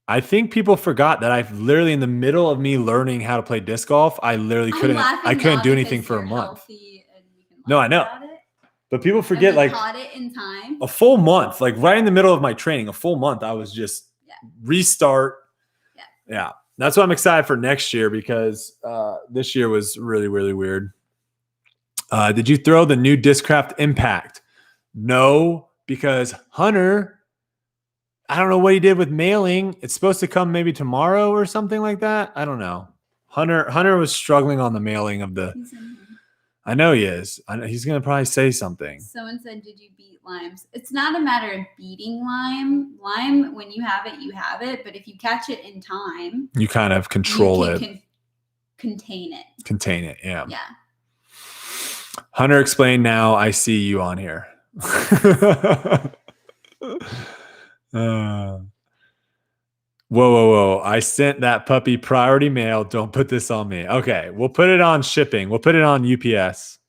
I think people forgot that I've literally in the middle of me learning how to play disc golf, I literally couldn't do anything for a month. No, I know. But people forget caught it in time. A full month, like right in the middle of my training, a full month, I was just restart. Yeah. That's what I'm excited for next year because this year was really, really weird. Did you throw the new Discraft Impact? No, because Hunter, I don't know what he did with mailing. It's supposed to come maybe tomorrow or something like that. I don't know. Hunter was struggling on the mailing of the. I know he is. I know he's going to probably say something. Someone said, did you beat limes? It's not a matter of beating lime. Lime, when you have it, you have it. But if you catch it in time, you kind of control it. Contain it. Contain it, yeah. Yeah. Hunter explained now. I see you on here. Whoa, whoa, whoa. I sent that puppy priority mail. Don't put this on me. Okay. We'll put it on shipping. We'll put it on UPS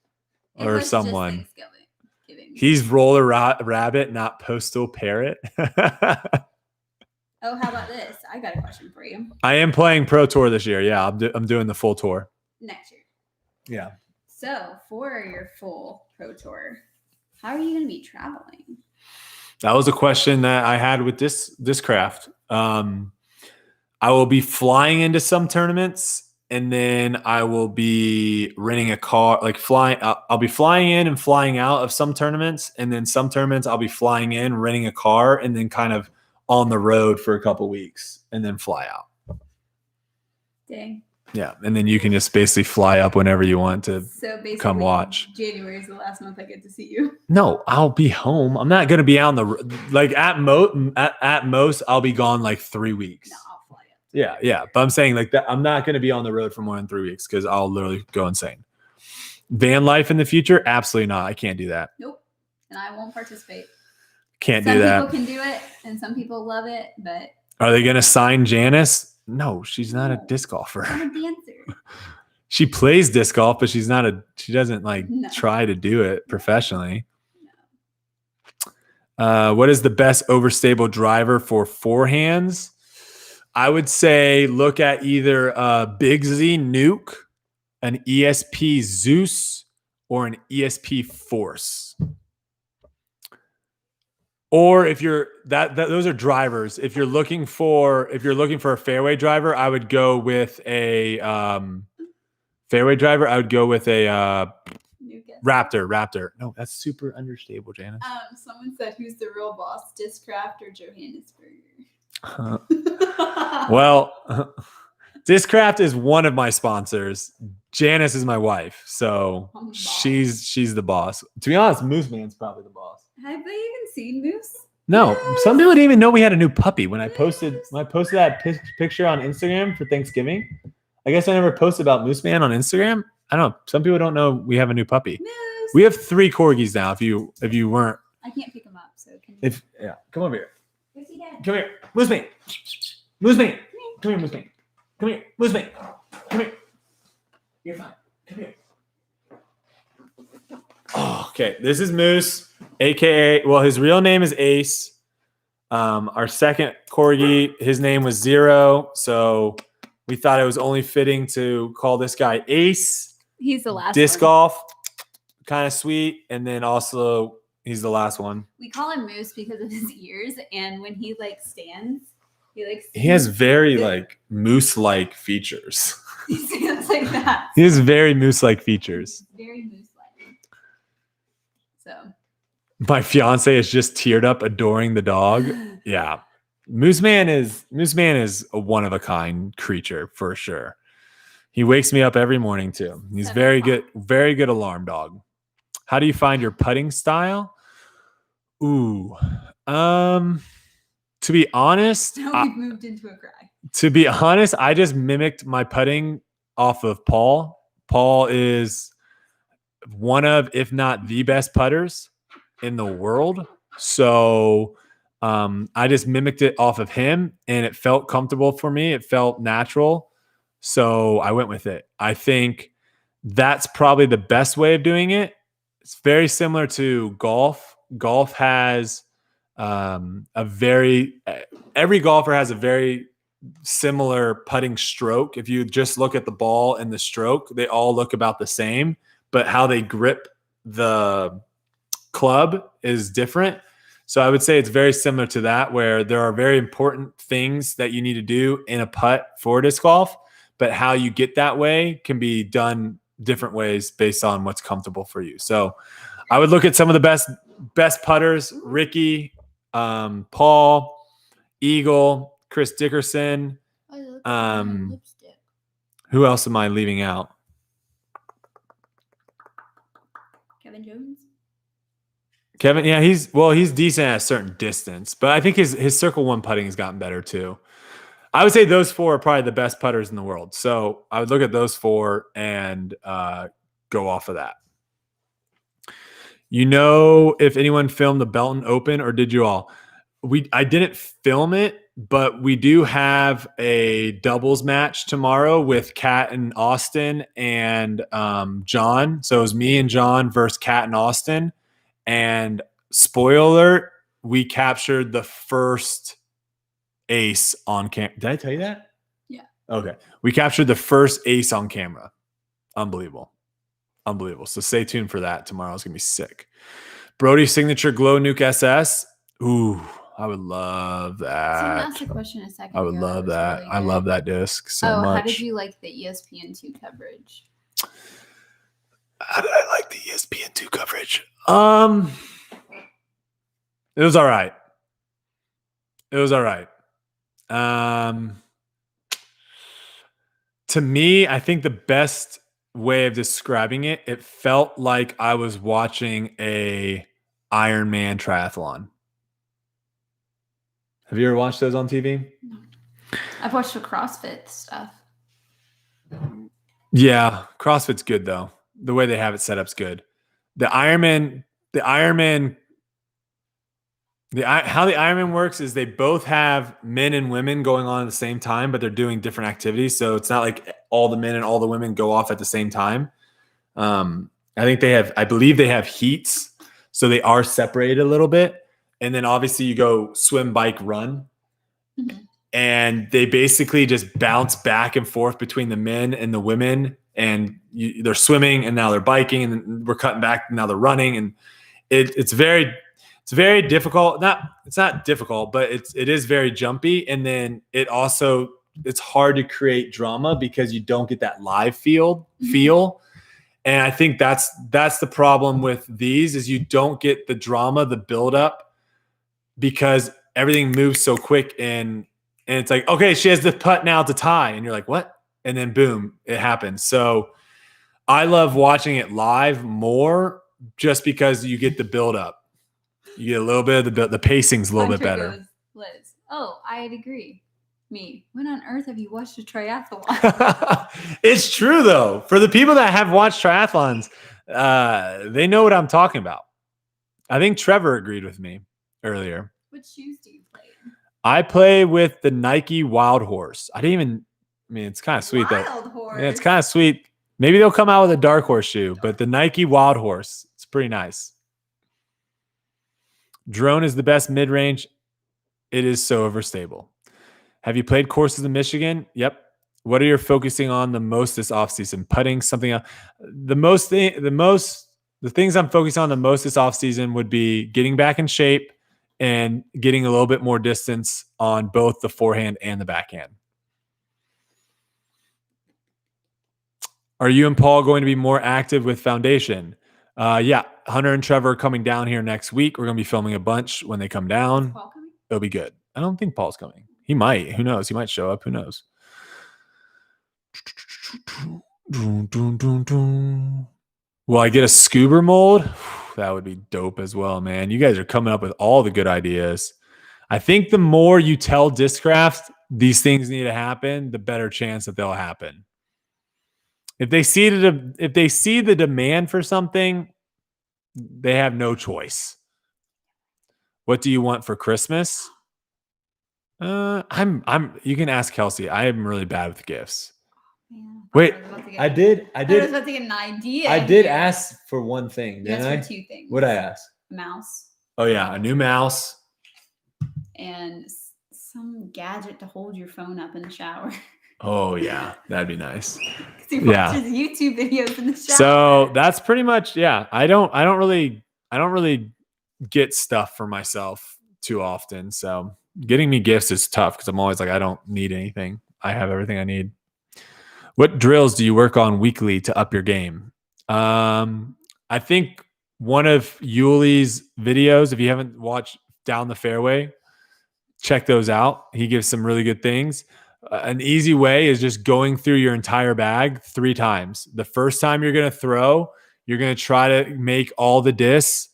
It or was someone. just Thanksgiving. He's roller rabbit, not postal parrot. Oh, how about this? I got a question for you. I am playing Pro Tour this year. Yeah, I'm doing the full tour. Next year. Yeah. So for your full Pro Tour, how are you going to be traveling? That was a question that I had with this craft. I will be flying into some tournaments, and then I will be renting a car, like flying. I'll be flying in and flying out of some tournaments, and then some tournaments I'll be flying in, renting a car, and then kind of on the road for a couple weeks, and then fly out. Dang. Yeah, and then you can just basically fly up whenever you want to So basically, come watch. January is the last month I get to see you. No, I'll be home. I'm not going to be on the like at most I'll be gone like 3 weeks. No, I'll fly up. Yeah. But I'm saying like that I'm not going to be on the road for more than 3 weeks because I'll literally go insane. Van life in the future? Absolutely not. I can't do that. Nope. And I won't participate. Can't do that. Some people can do it and some people love it, but are they going to sign Janice? No, she's not a disc golfer. I'm a dancer. She plays disc golf, but she doesn't try to do it professionally. No. What is the best overstable driver for forehands? I would say look at either Big Z Nuke, an ESP Zeus, or an ESP Force. Or if you're those are drivers. If you're looking for a fairway driver, I would go with a fairway driver. I would go with a Raptor. No, that's super understable, Janice. Someone said, "Who's the real boss, Discraft or Johannesburger?" Well, Discraft is one of my sponsors. Janice is my wife, so she's the boss. To be honest, Moose Man's probably the boss. Have they even seen Moose? No, yes. Some people didn't even know we had a new puppy when I posted that picture on Instagram for Thanksgiving. I guess I never posted about Moose Man on Instagram. I don't know. Some people don't know we have a new puppy. Moose. We have 3 corgis now. If you weren't, I can't pick them up. So come over here. Where's he at? Come here, Moose Man. Moose Man. Come here, Moose Man. Come here, Moose Man. Come here. You're fine. Come here. Oh, okay. This is Moose, aka his real name is Ace. Our second corgi, his name was Zero, so we thought it was only fitting to call this guy Ace. He's the last disc golf, kind of sweet, and then also he's the last one. We call him Moose because of his ears, and when he stands, he has very moose-like features. He stands like that. He has very moose-like features. Very moose-like. So my fiance is just teared up adoring the dog. Yeah. Moose Man is a one-of-a-kind creature for sure. He wakes me up every morning too. He's very good alarm dog. How do you find your putting style? Ooh. To be honest, we've moved into a cry. To be honest, I just mimicked my putting off of Paul. Paul is one of, if not the best putters in the world. So I just mimicked it off of him and it felt comfortable for me. It felt natural. So I went with it. I think that's probably the best way of doing it. It's very similar to golf. Golf has every golfer has a very similar putting stroke. If you just look at the ball and the stroke, they all look about the same, but how they grip the club is different. So I would say it's very similar to that, where there are very important things that you need to do in a putt for disc golf, but how you get that way can be done different ways based on what's comfortable for you. So I would look at some of the best putters: Ricky, Paul, Eagle, Chris Dickerson. Who else am I leaving out? Kevin, yeah, he's decent at a certain distance, but I think his circle one putting has gotten better too. I would say those 4 are probably the best putters in the world. So I would look at those 4 and go off of that. You know, if anyone filmed the Belton Open, or did you all? I didn't film it. but we do have a doubles match tomorrow with Kat and Austin and John. So it was me and John versus Kat and Austin. And spoiler alert, we captured the first ace on camera. Did I tell you that? Yeah. Okay. We captured the first ace on camera. Unbelievable. So stay tuned for that. Tomorrow. It's going to be sick. Brodie signature glow nuke SS. Ooh, I would love that. Someone asked a question a second I would ago. love that. Really I love that disc so much. How did you like the ESPN2 coverage? How did I like the ESPN2 coverage? It was all right. To me, I think the best way of describing it, it felt like I was watching a Ironman triathlon. Have you ever watched those on TV? No. I've watched the CrossFit stuff. Yeah, CrossFit's good though. The way they have it set up's good. How the Ironman works is they both have men and women going on at the same time, but they're doing different activities. So it's not like all the men and all the women go off at the same time. I believe they have heats, so they are separated a little bit. And then obviously you go swim, bike, run. Mm-hmm. And they basically just bounce back and forth between the men and the women. And they're swimming and now they're biking, and then we're cutting back and now they're running. And it's very difficult. It's not difficult, but it is very jumpy. And then it's hard to create drama because you don't get that live feel. And I think that's the problem with these is you don't get the drama, the buildup, because everything moves so quick and it's like, okay, she has the putt now to tie. And you're like, what? And then boom, it happens. So I love watching it live more just because you get the buildup. You get a little bit of the pacing's a little bit better. Goes, Liz, I'd agree. Me, when on earth have you watched a triathlon? It's true though. For the people that have watched triathlons, they know what I'm talking about. I think Trevor agreed with me earlier. What shoes do you play in? I play with the Nike Wild Horse. It's kind of sweet Wild though. Horse. Yeah, it's kind of sweet. Maybe they'll come out with a dark horse shoe, but the Nike Wild Horse, it's pretty nice. Drone is the best mid-range. It is so overstable. Have you played courses in Michigan? Yep. What are you focusing on the most this offseason? Putting something else. The things I'm focusing on the most this offseason would be getting back in shape and getting a little bit more distance on both the forehand and the backhand. Are you and Paul going to be more active with Foundation? Yeah, Hunter and Trevor are coming down here next week. We're going to be filming a bunch when they come down. Is Paul coming? It'll be good. I don't think Paul's coming. He might. Who knows? He might show up. Who knows? Will I get a scuba mold? That would be dope as well, man. You guys are coming up with all the good ideas. I think the more you tell Discraft these things need to happen, the better chance that they'll happen. If they see the demand for something, they have no choice. What do you want for Christmas? You can ask Kelsey. I am really bad with gifts. Man, Wait, I did. I was about to get an idea. I did ask for one thing. You asked for two things. What did I ask? A mouse. Oh yeah, a new mouse. And some gadget to hold your phone up in the shower. Oh yeah, that'd be nice. Because he watches YouTube videos in the shower. So that's pretty much I don't really get stuff for myself too often. So getting me gifts is tough because I'm always like, I don't need anything. I have everything I need. What drills do you work on weekly to up your game? I think one of Yuli's videos, if you haven't watched Down the Fairway, check those out. He gives some really good things. An easy way is just going through your entire bag 3 times. The first time you're going to throw, you're going to try to make all the discs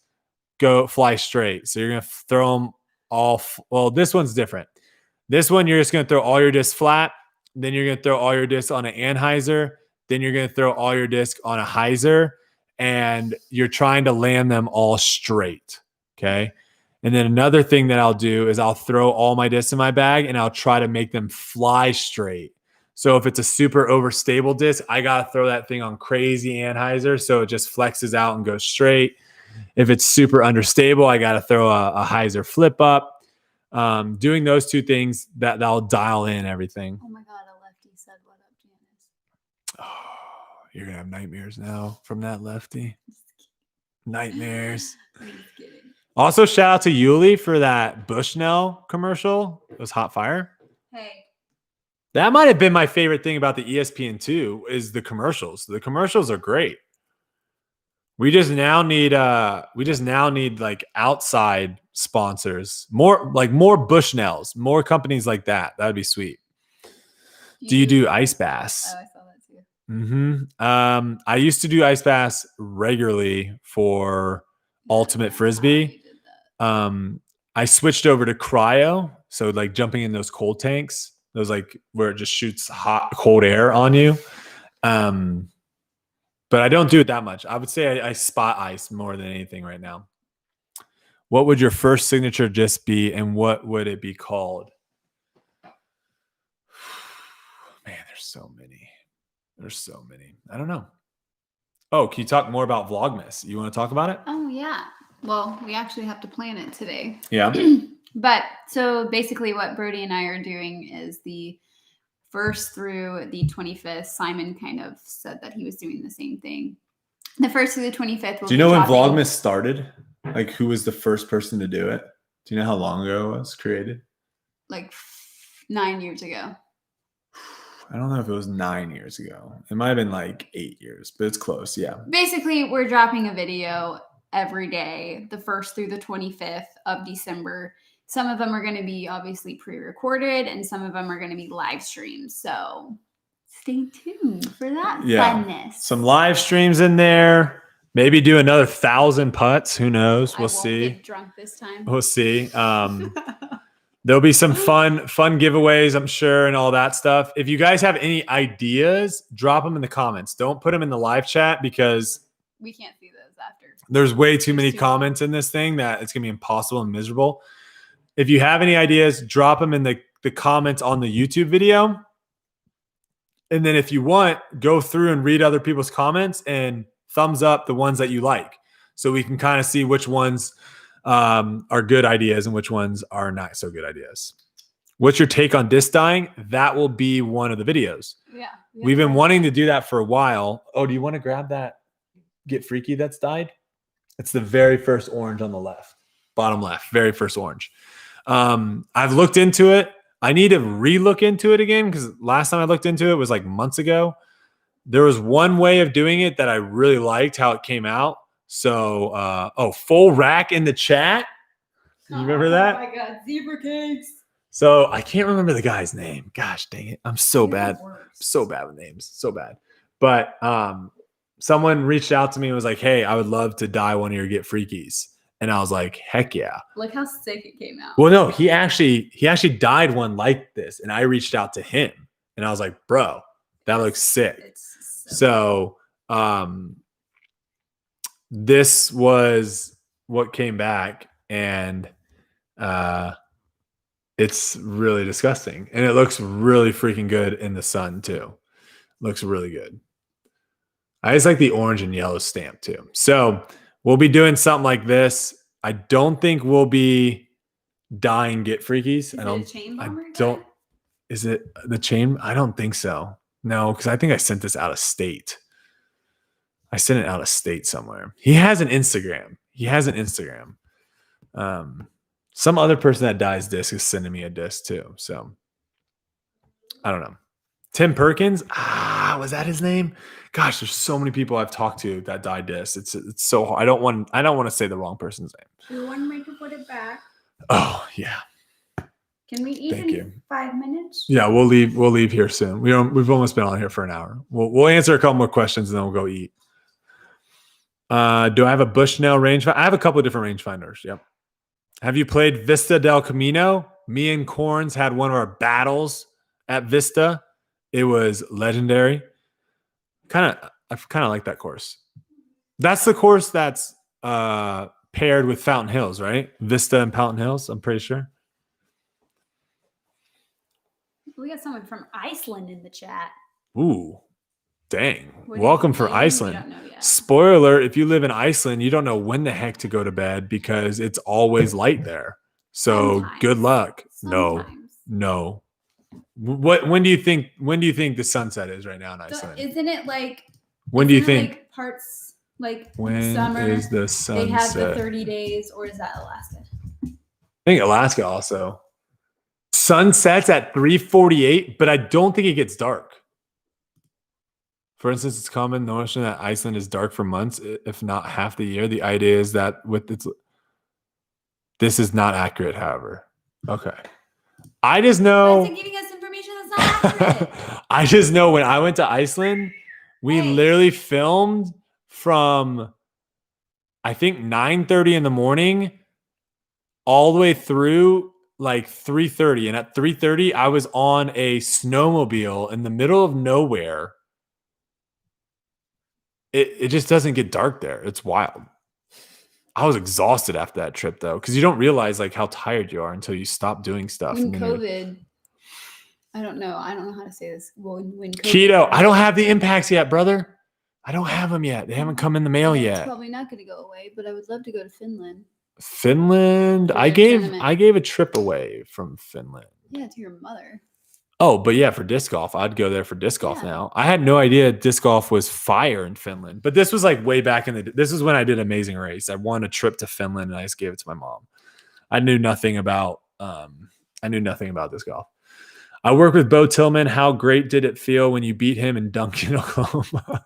fly straight. So you're going to throw them all. Well, this one's different. This one, you're just going to throw all your discs flat. Then you're going to throw all your discs on an Anheuser. Then you're going to throw all your discs on a Heiser. And you're trying to land them all straight. Okay. And then another thing that I'll do is I'll throw all my discs in my bag and I'll try to make them fly straight. So if it's a super overstable disc, I got to throw that thing on crazy anhyzer so it just flexes out and goes straight. If it's super understable, I got to throw a hyzer flip up. Doing those two things, that'll dial in everything. Oh my God, a lefty said, "What up, Janice?" Oh, you're going to have nightmares now from that lefty. Nightmares. I'm just kidding. Also, shout out to Yuli for that Bushnell commercial. It was hot fire. Hey. That might have been my favorite thing about the ESPN2 is the commercials. The commercials are great. We just now need like outside sponsors, more Bushnells, more companies like that. That'd be sweet. Do you do ice bass? Oh, I saw that too. Mm-hmm. I used to do ice bass regularly for ultimate frisbee. I switched over to cryo, so like jumping in those cold tanks, those like where it just shoots hot cold air on you. But I don't do it that much. I would say I spot ice more than anything right now. What would your first signature disc be, and what would it be called? Man, there's so many. There's so many. I don't know. Oh, can you talk more about Vlogmas? You want to talk about it? Oh, yeah. Well, we actually have to plan it today. Yeah. But so basically what Brody and I are doing is the 1st through the 25th. Simon kind of said that he was doing the same thing. The 1st through the 25th. Do you know when Vlogmas started? Like, who was the first person to do it? Do you know how long ago it was created? Like 9 years ago. I don't know if it was 9 years ago. It might have been like 8 years, but it's close. Yeah. Basically, we're dropping a video every day, the 1st through the 25th of December. Some of them are going to be obviously pre-recorded and some of them are going to be live streams. So stay tuned for that funness. Some live streams in there. Maybe do another 1,000 putts. Who knows? We'll see. Get drunk this time. We'll see. There'll be some fun giveaways, I'm sure, and all that stuff. If you guys have any ideas, drop them in the comments. Don't put them in the live chat because we can't see those after. There's way too many comments in this thing that it's going to be impossible and miserable. If you have any ideas, drop them in the comments on the YouTube video. And then if you want, go through and read other people's comments and thumbs up the ones that you like. So we can kind of see which ones are good ideas and which ones are not so good ideas. What's your take on disc dyeing? That will be one of the videos. Yeah. We've been wanting to do that for a while. Oh, do you want to grab that Get Freaky that's dyed? It's the very first orange on the left, bottom left, very first orange. I've looked into it. I need to re-look into it again because last time I looked into it was like months ago. There was one way of doing it that I really liked how it came out. So, full rack in the chat. You remember that? Oh my God, zebra cakes. So I can't remember the guy's name. Gosh, dang it. I'm so bad. So bad with names. So bad. But someone reached out to me and was like, hey, I would love to dye one of your Get Freakies. And I was like, heck yeah. Look how sick it came out. Well, no, he actually dyed one like this. And I reached out to him and I was like, bro, that looks sick. It's So this was what came back, and it's really disgusting. And it looks really freaking good in the sun too. Looks really good. I just like the orange and yellow stamp too. So we'll be doing something like this. I don't think we'll be dyeing Get Freakies. Is it the chain? I don't think so. No, because I think I sent this out of state. I sent it out of state somewhere. He has an Instagram. Some other person that dyes disc is sending me a disc too. So I don't know. Tim Perkins. Was that his name? Gosh, there's so many people I've talked to that dye discs. It's so hard. I don't want to say the wrong person's name. We want to make her put it back. Oh yeah. Can we eat in 5 minutes? Yeah, we'll leave here soon. We've almost been on here for an hour. We'll answer a couple more questions and then we'll go eat. Do I have a Bushnell rangefinder? I have a couple of different rangefinders. Yep. Have you played Vista del Camino? Me and Corns had one of our battles at Vista. It was legendary. I kind of like that course. That's the course that's paired with Fountain Hills, right? Vista and Fountain Hills, I'm pretty sure. We got someone from Iceland in the chat. Ooh, dang. What do Welcome you for know? You Iceland. don't know yet. Spoiler alert, if you live in Iceland, you don't know when the heck to go to bed because it's always light there. So Sometimes. good luck. Sometimes. No. When do you think the sunset is right now in Iceland? Isn't it like When do you think like parts like when summer is the sunset? they have the 30 days, or is that Alaska? I think Alaska also. Sun sets at 3:48, but I don't think it gets dark. For instance, it's common notion that Iceland is dark for months, if not half the year. The idea is that this is not accurate, however. Okay. I just know. Why is it giving us information that's not accurate? I just know when I went to Iceland, we literally filmed from, I think, 9:30 in the morning all the way through like 3:30. And at 3:30, I was on a snowmobile in the middle of nowhere. It just doesn't get dark there. It's wild. I was exhausted after that trip, though, because you don't realize like how tired you are until you stop doing stuff. When COVID, I don't know how to say this. When COVID, keto, I don't have the impacts yet, brother. I don't have them yet. They haven't come in the mail yet. It's probably not going to go away, but I would love to go to Finland. Finland. I gave a trip away from Finland. Yeah, to your mother. Oh, but yeah, for disc golf, I'd go there for disc golf now. I had no idea disc golf was fire in Finland, but this was like way back this is when I did Amazing Race. I won a trip to Finland and I just gave it to my mom. I knew nothing about disc golf. I work with Bo Tillman. How great did it feel when you beat him in Duncan, Oklahoma?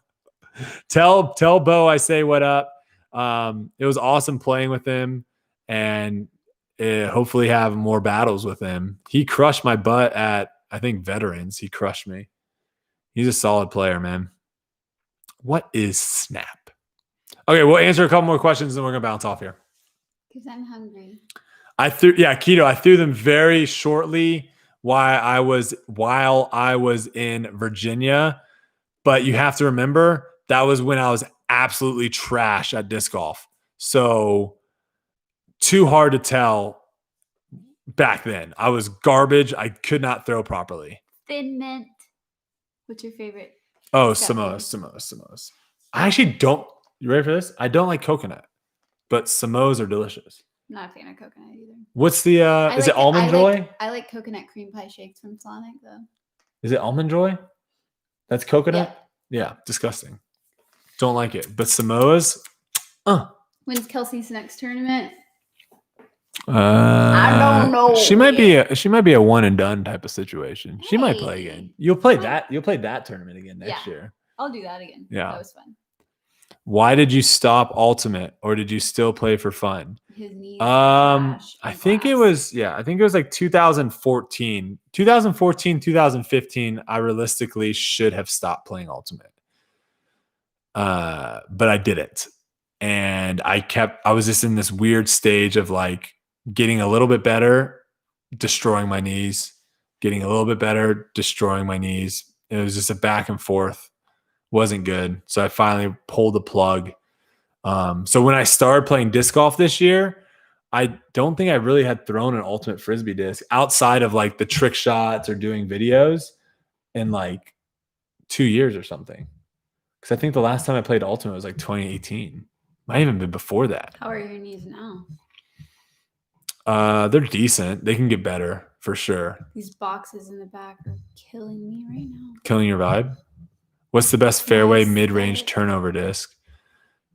Tell Bo I say what up. It was awesome playing with him and hopefully have more battles with him. He crushed my butt at, I think, Veterans. He crushed me. He's a solid player, man. What is Snap? Okay, we'll answer a couple more questions and then we're going to bounce off here. Because I'm hungry. Keto. I threw them very shortly while I was in Virginia. But you have to remember, that was when I was absolutely trash at disc golf. So too hard to tell back then. I was garbage. I could not throw properly. Thin Mint. What's your favorite? Oh, Samoas. I actually don't. You ready for this? I don't like coconut, but Samoas are delicious. I'm not a fan of coconut either. What's the, is it Almond Joy? I like coconut cream pie shakes from Sonic, though. Is it Almond Joy? That's coconut? Yeah, disgusting. Don't like it. But Samoas, When's Kelsey's next tournament? I don't know. She might be a one and done type of situation. She might play again. You'll play that tournament again next year. I'll do that again. Yeah. That was fun. Why did you stop Ultimate, or did you still play for fun? His knees I think it was like 2014. 2015, I realistically should have stopped playing Ultimate. But I didn't. And I was just in this weird stage of like getting a little bit better, destroying my knees, getting a little bit better, destroying my knees. It was just a back and forth. Wasn't good. So I finally pulled the plug. So when I started playing disc golf this year, I don't think I really had thrown an ultimate Frisbee disc outside of like the trick shots or doing videos in like 2 years or something. Because I think the last time I played ultimate was like 2018. Might even been before that. How are your knees now? They're decent. They can get better for sure. These boxes in the back are killing me right now. Killing your vibe? What's the best fairway mid-range turnover disc?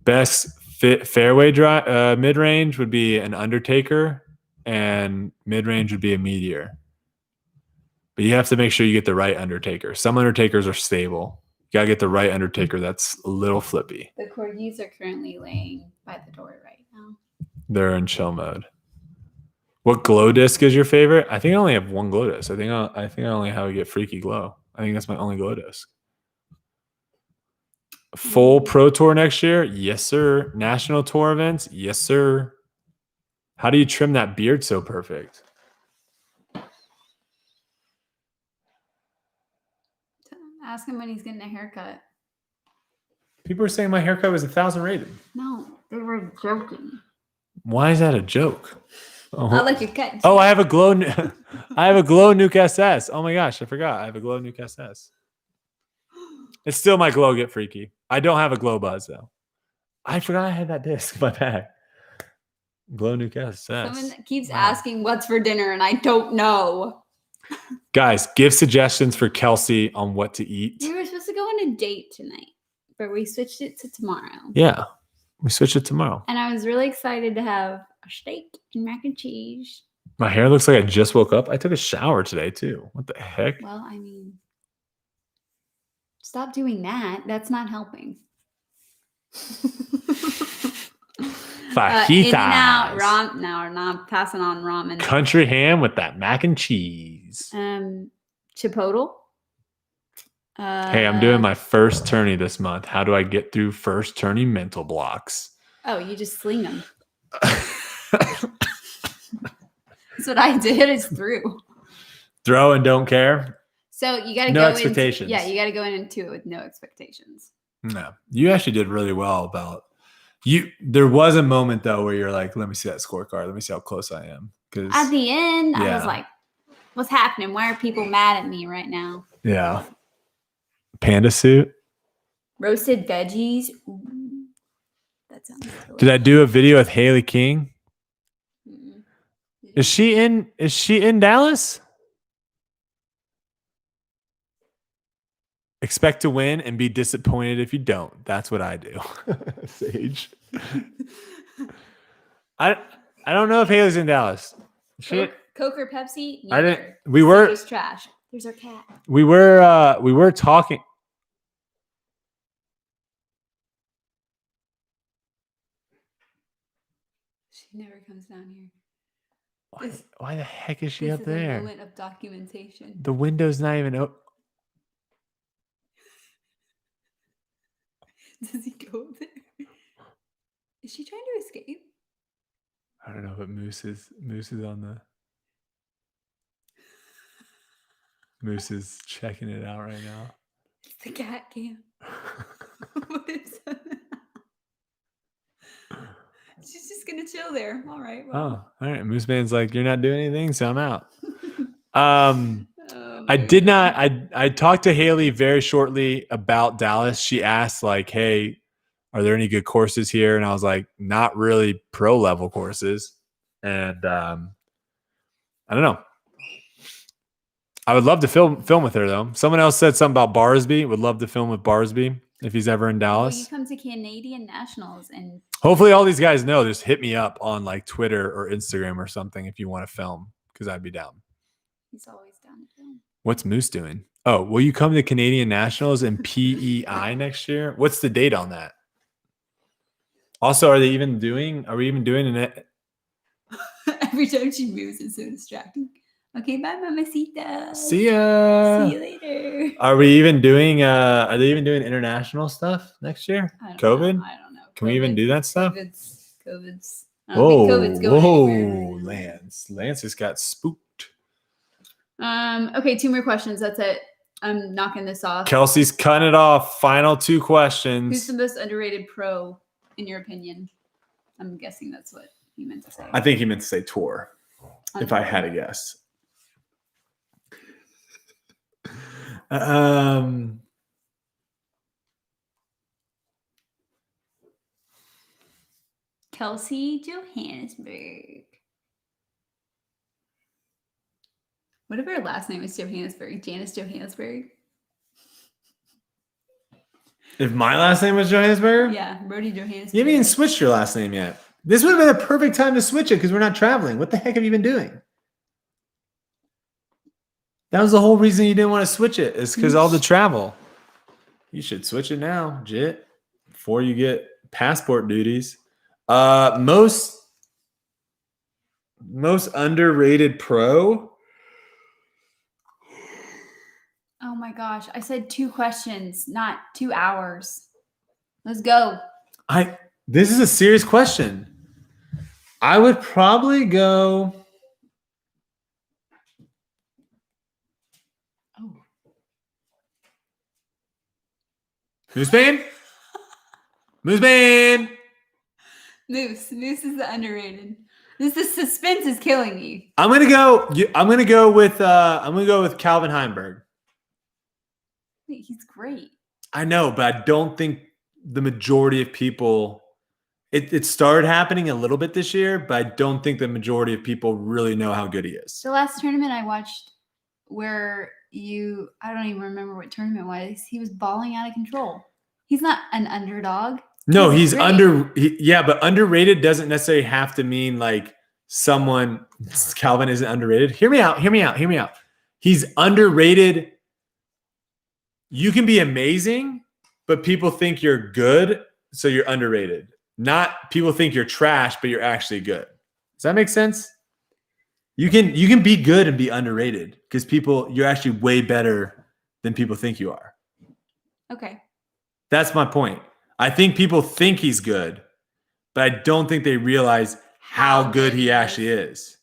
Best fairway mid-range would be an Undertaker, and mid-range would be a Meteor. But you have to make sure you get the right Undertaker. Some Undertakers are stable. You got to get the right Undertaker that's a little flippy. The corgis are currently laying by the door right now. They're in chill mode. What glow disc is your favorite? I think I only have one glow disc. I think I only have to get Freaky Glow. I think that's my only glow disc. Full Pro Tour next year? Yes, sir. National Tour events? Yes, sir. How do you trim that beard so perfect? Ask him when he's getting a haircut. People are saying my haircut was 1,000 rated. No, they were joking. Why is that a joke? I like your cut. Oh, I have a glow. I have a glow Nuke SS. Oh my gosh, I forgot. I have a glow Nuke SS. It's still my glow get freaky. I don't have a glow buzz though. I forgot I had that disc in my bag. Glow Nuke SS. Someone keeps asking what's for dinner, and I don't know. Guys, give suggestions for Kelsey on what to eat. We were supposed to go on a date tonight, but we switched it to tomorrow. Yeah, we switch it tomorrow. And I was really excited to have a steak and mac and cheese. My hair looks like I just woke up. I took a shower today too. What the heck? Well, I mean, stop doing that. That's not helping. Fajitas. In-N-Out, no, we're not passing on ramen. Country ham with that mac and cheese. Chipotle. Hey, I'm doing my first tourney this month. How do I get through first tourney mental blocks? Oh, you just sling them. That's what I did. Is through. Throw and don't care. So you got to no go expectations. You got to go into it with no expectations. No, you actually did really well about you. There was a moment though where you're like, "Let me see that scorecard. Let me see how close I am." Because at the end, I was like, "What's happening? Why are people mad at me right now?" Yeah. Panda suit. Roasted veggies. Ooh, that sounds delicious. Did I do a video with Haley King? Mm-mm. Is she in Dallas? Expect to win and be disappointed if you don't. That's what I do. Sage. I don't know if Haley's in Dallas. Coke or Pepsi? Neither. I didn't. We were just trash. There's our cat. We were talking. She never comes down here. Why the heck is she up there? A moment of documentation. The window's not even open. Does he go up there? Is she trying to escape? I don't know, but Moose is on the. Moose is checking it out right now. It's the cat cam. What is that? She's just gonna chill there. All right. Well. Oh, all right. Moose Man's like, you're not doing anything, so I'm out. I did not. I talked to Haley very shortly about Dallas. She asked like, "Hey, are there any good courses here?" And I was like, "Not really pro level courses." And I don't know. I would love to film with her though. Someone else said something about Barsby. Would love to film with Barsby if he's ever in Dallas. You come to Canadian Nationals and hopefully all these guys know. Just hit me up on like Twitter or Instagram or something if you want to film because I'd be down. He's always down to film. What's Moose doing? Oh, will you come to Canadian Nationals and PEI next year? What's the date on that? Also, are we even doing an Every time she moves, it's so distracting. Okay, bye, Mamacita. See ya. See you later. Are we even doing are they even doing international stuff next year? COVID? I don't know. Can we even do that stuff? COVID's I don't think COVID's going Whoa, anywhere. Lance just got spooked. Okay, 2 more questions. That's it. I'm knocking this off. Kelsey's cutting it off. Final 2 questions. Who's the most underrated pro, in your opinion? I'm guessing that's what he meant to say. I think he meant to say tour, if I had to guess. Kelsey Johannesburg. What if her last name is Johannesburg? Janice Johannesburg? If my last name was Johannesburg? Yeah, Brody Johannesburg. You haven't even switched your last name yet. This would have been a perfect time to switch it because we're not traveling. What the heck have you been doing? That was the whole reason you didn't want to switch it. Is because all the travel. You should switch it now, Jit, before you get passport duties. Most underrated pro. Oh my gosh. I said 2 questions, not 2 hours. Let's go. This is a serious question. I would probably go. Oh. Moose Band? Moose Band! Moose is the underrated. The suspense is killing me. I'm gonna go with Calvin Heimberg. Wait, he's great. I know, but I don't think the majority of people. It started happening a little bit this year, but I don't think the majority of people really know how good he is. The last tournament I watched, where I don't even remember what tournament it was. He was balling out of control. He's not an underdog. No, he's but underrated doesn't necessarily have to mean like someone. Calvin isn't underrated. Hear me out. He's underrated. You can be amazing, but people think you're good, so you're underrated. Not people think you're trash, but you're actually good. Does that make sense? You can be good and be underrated because you're actually way better than people think you are. Okay. That's my point. I think people think he's good, but I don't think they realize how good he actually is.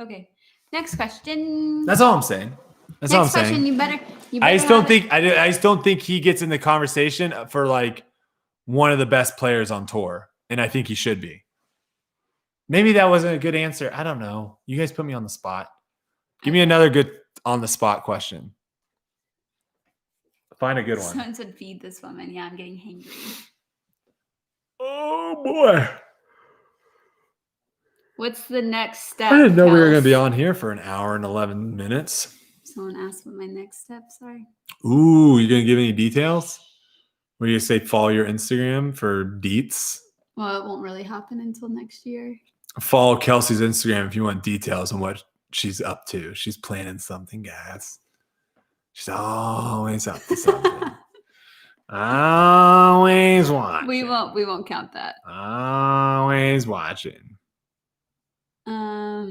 Okay. Next question. That's all I'm saying. That's all I'm saying. Next question. You better I just don't think he gets in the conversation for like one of the best players on tour, and I think he should be. Maybe that wasn't a good answer. I don't know. You guys put me on the spot. Give me another good on the spot question. Find a good one. Someone said feed this woman. Yeah, I'm getting hangry. Oh boy. What's the next step? I didn't know we were going to be on here for an hour and 11 minutes. Someone asked what my next steps are. Ooh, you going to give any details? Were you going to say follow your Instagram for deets? Well, it won't really happen until next year. Follow Kelsey's Instagram if you want details on what she's up to. She's planning something, guys. She's always up to something. Always watching. We won't count that. Always watching. Are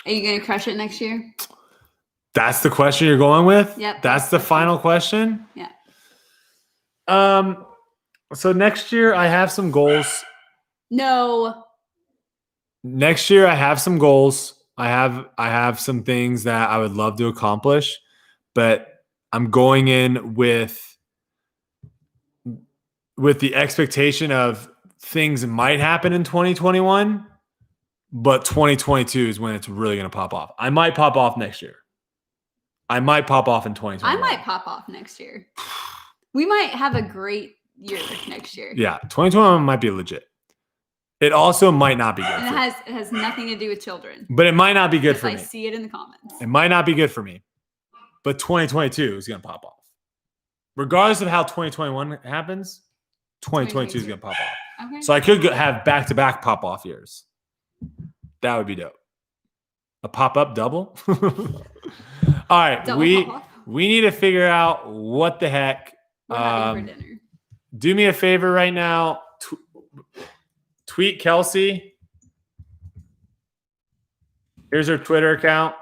you gonna crush it next year? That's the question you're going with? Yep. That's the final question? Yeah. So next year I have some goals. No. Next year I have some goals. I have some things that I would love to accomplish, but I'm going in with the expectation of things might happen in 2021, but 2022 is when it's really going to pop off. I might pop off next year. I might pop off in 2021. I might pop off next year. We might have a great year next year. Yeah, 2021 might be legit. It also might not be good. And it has nothing to do with children. But it might not be good for me. I see it in the comments. It might not be good for me. But 2022 is going to pop off. Regardless of how 2021 happens, 2022 is going to pop off. Okay. So I could have back-to-back pop-off years. That would be dope. A pop-up double? All right. We need to figure out what the heck. We're having for dinner. Do me a favor right now. Tweet Kelsey. Here's her Twitter account.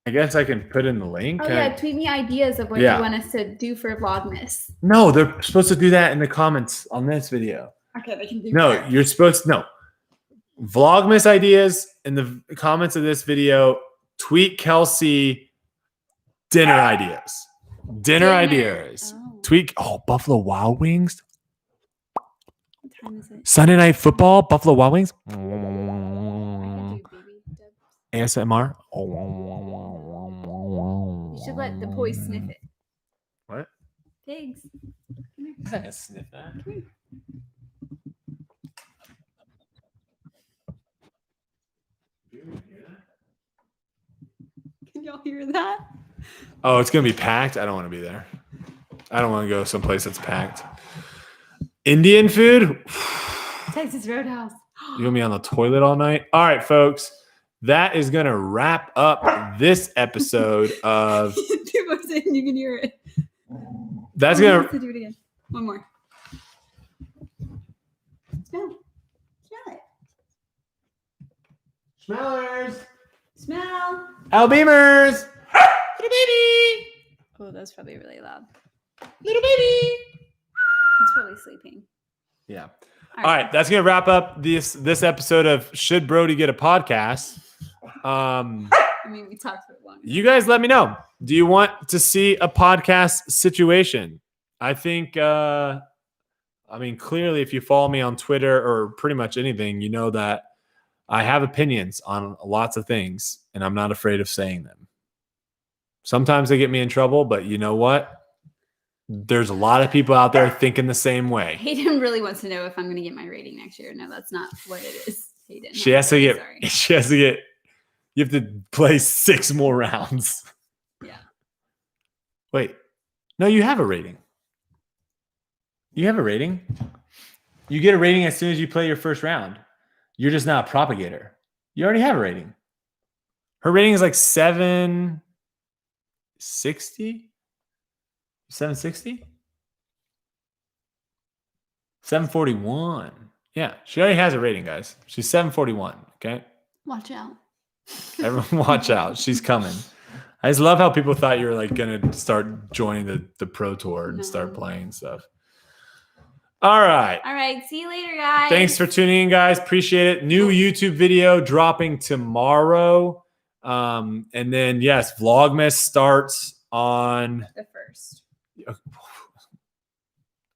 I guess I can put in the link. Oh, yeah. Tweet me ideas of what you want us to do for Vlogmas. No, they're supposed to do that in the comments on this video. Okay, they can do that. You're supposed to. No. Vlogmas ideas in the comments of this video. Tweet Kelsey dinner ideas. Dinner ideas. Oh. Tweet. Oh, Buffalo Wild Wings. What time is it? Sunday Night Football, Buffalo Wild Wings. ASMR. You should let the boys sniff it. What? Pigs. I'm not gonna sniff that. Can y'all hear that? Oh, it's gonna be packed. I don't want to be there. I don't want to go someplace that's packed. Indian food. Texas Roadhouse. You want me on the toilet all night? All right, folks. That is going to wrap up this episode of... You can hear it. That's going to do it again. One more. Smell. Smell it. Smellers. Smell. Al Beamers. Little baby. Oh, that's probably really loud. Little baby. He's probably sleeping. Yeah. All right. That's going to wrap up this episode of Should Brodie Get a Podcast? I mean, we talked for long. You guys let me know. Do you want to see a podcast situation? I think, I mean, clearly, if you follow me on Twitter or pretty much anything, you know that I have opinions on lots of things, and I'm not afraid of saying them. Sometimes they get me in trouble, but you know what? There's a lot of people out there thinking the same way. Hayden really wants to know if I'm going to get my rating next year. No, that's not what it is, Hayden. She has to get, you have to play 6 more rounds. Yeah. Wait, no, you have a rating. You have a rating. You get a rating as soon as you play your first round. You're just not a propagator. You already have a rating. Her rating is like 760? 760? 741. Yeah, she already has a rating, guys. She's 741. Okay. Watch out. Everyone watch out. She's coming. I just love how people thought you were like gonna start joining the pro tour and start playing stuff. All right. All right. See you later, guys. Thanks for tuning in, guys. Appreciate it. New YouTube video dropping tomorrow. And then yes, Vlogmas starts on the 1st.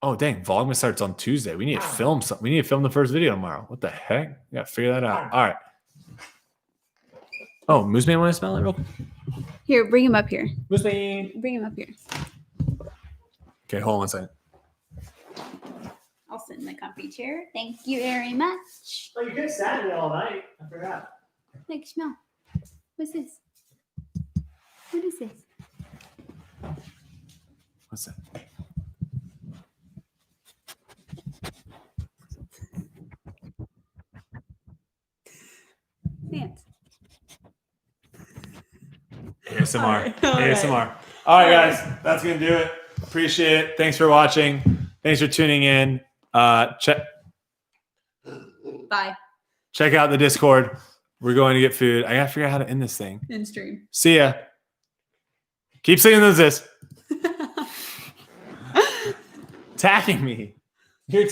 Oh dang, Vlogmas starts on Tuesday. We need to film something. We need to film the first video tomorrow. What the heck? We gotta figure that out. All right. Oh, Moose Man, want to smell it real quick? Here, bring him up here. Moose Man. Bring him up here. Okay, hold on 1 second. I'll sit in the comfy chair. Thank you very much. Oh, you could have sat in it all night. I forgot. Like, smell. What's this? What is this? What's that? Dance. ASMR. ASMR. All right, guys. That's going to do it. Appreciate it. Thanks for watching. Thanks for tuning in. Bye. Check out the Discord. We're going to get food. I got to figure out how to end this thing. End stream. See ya. Keep singing this. Attacking me.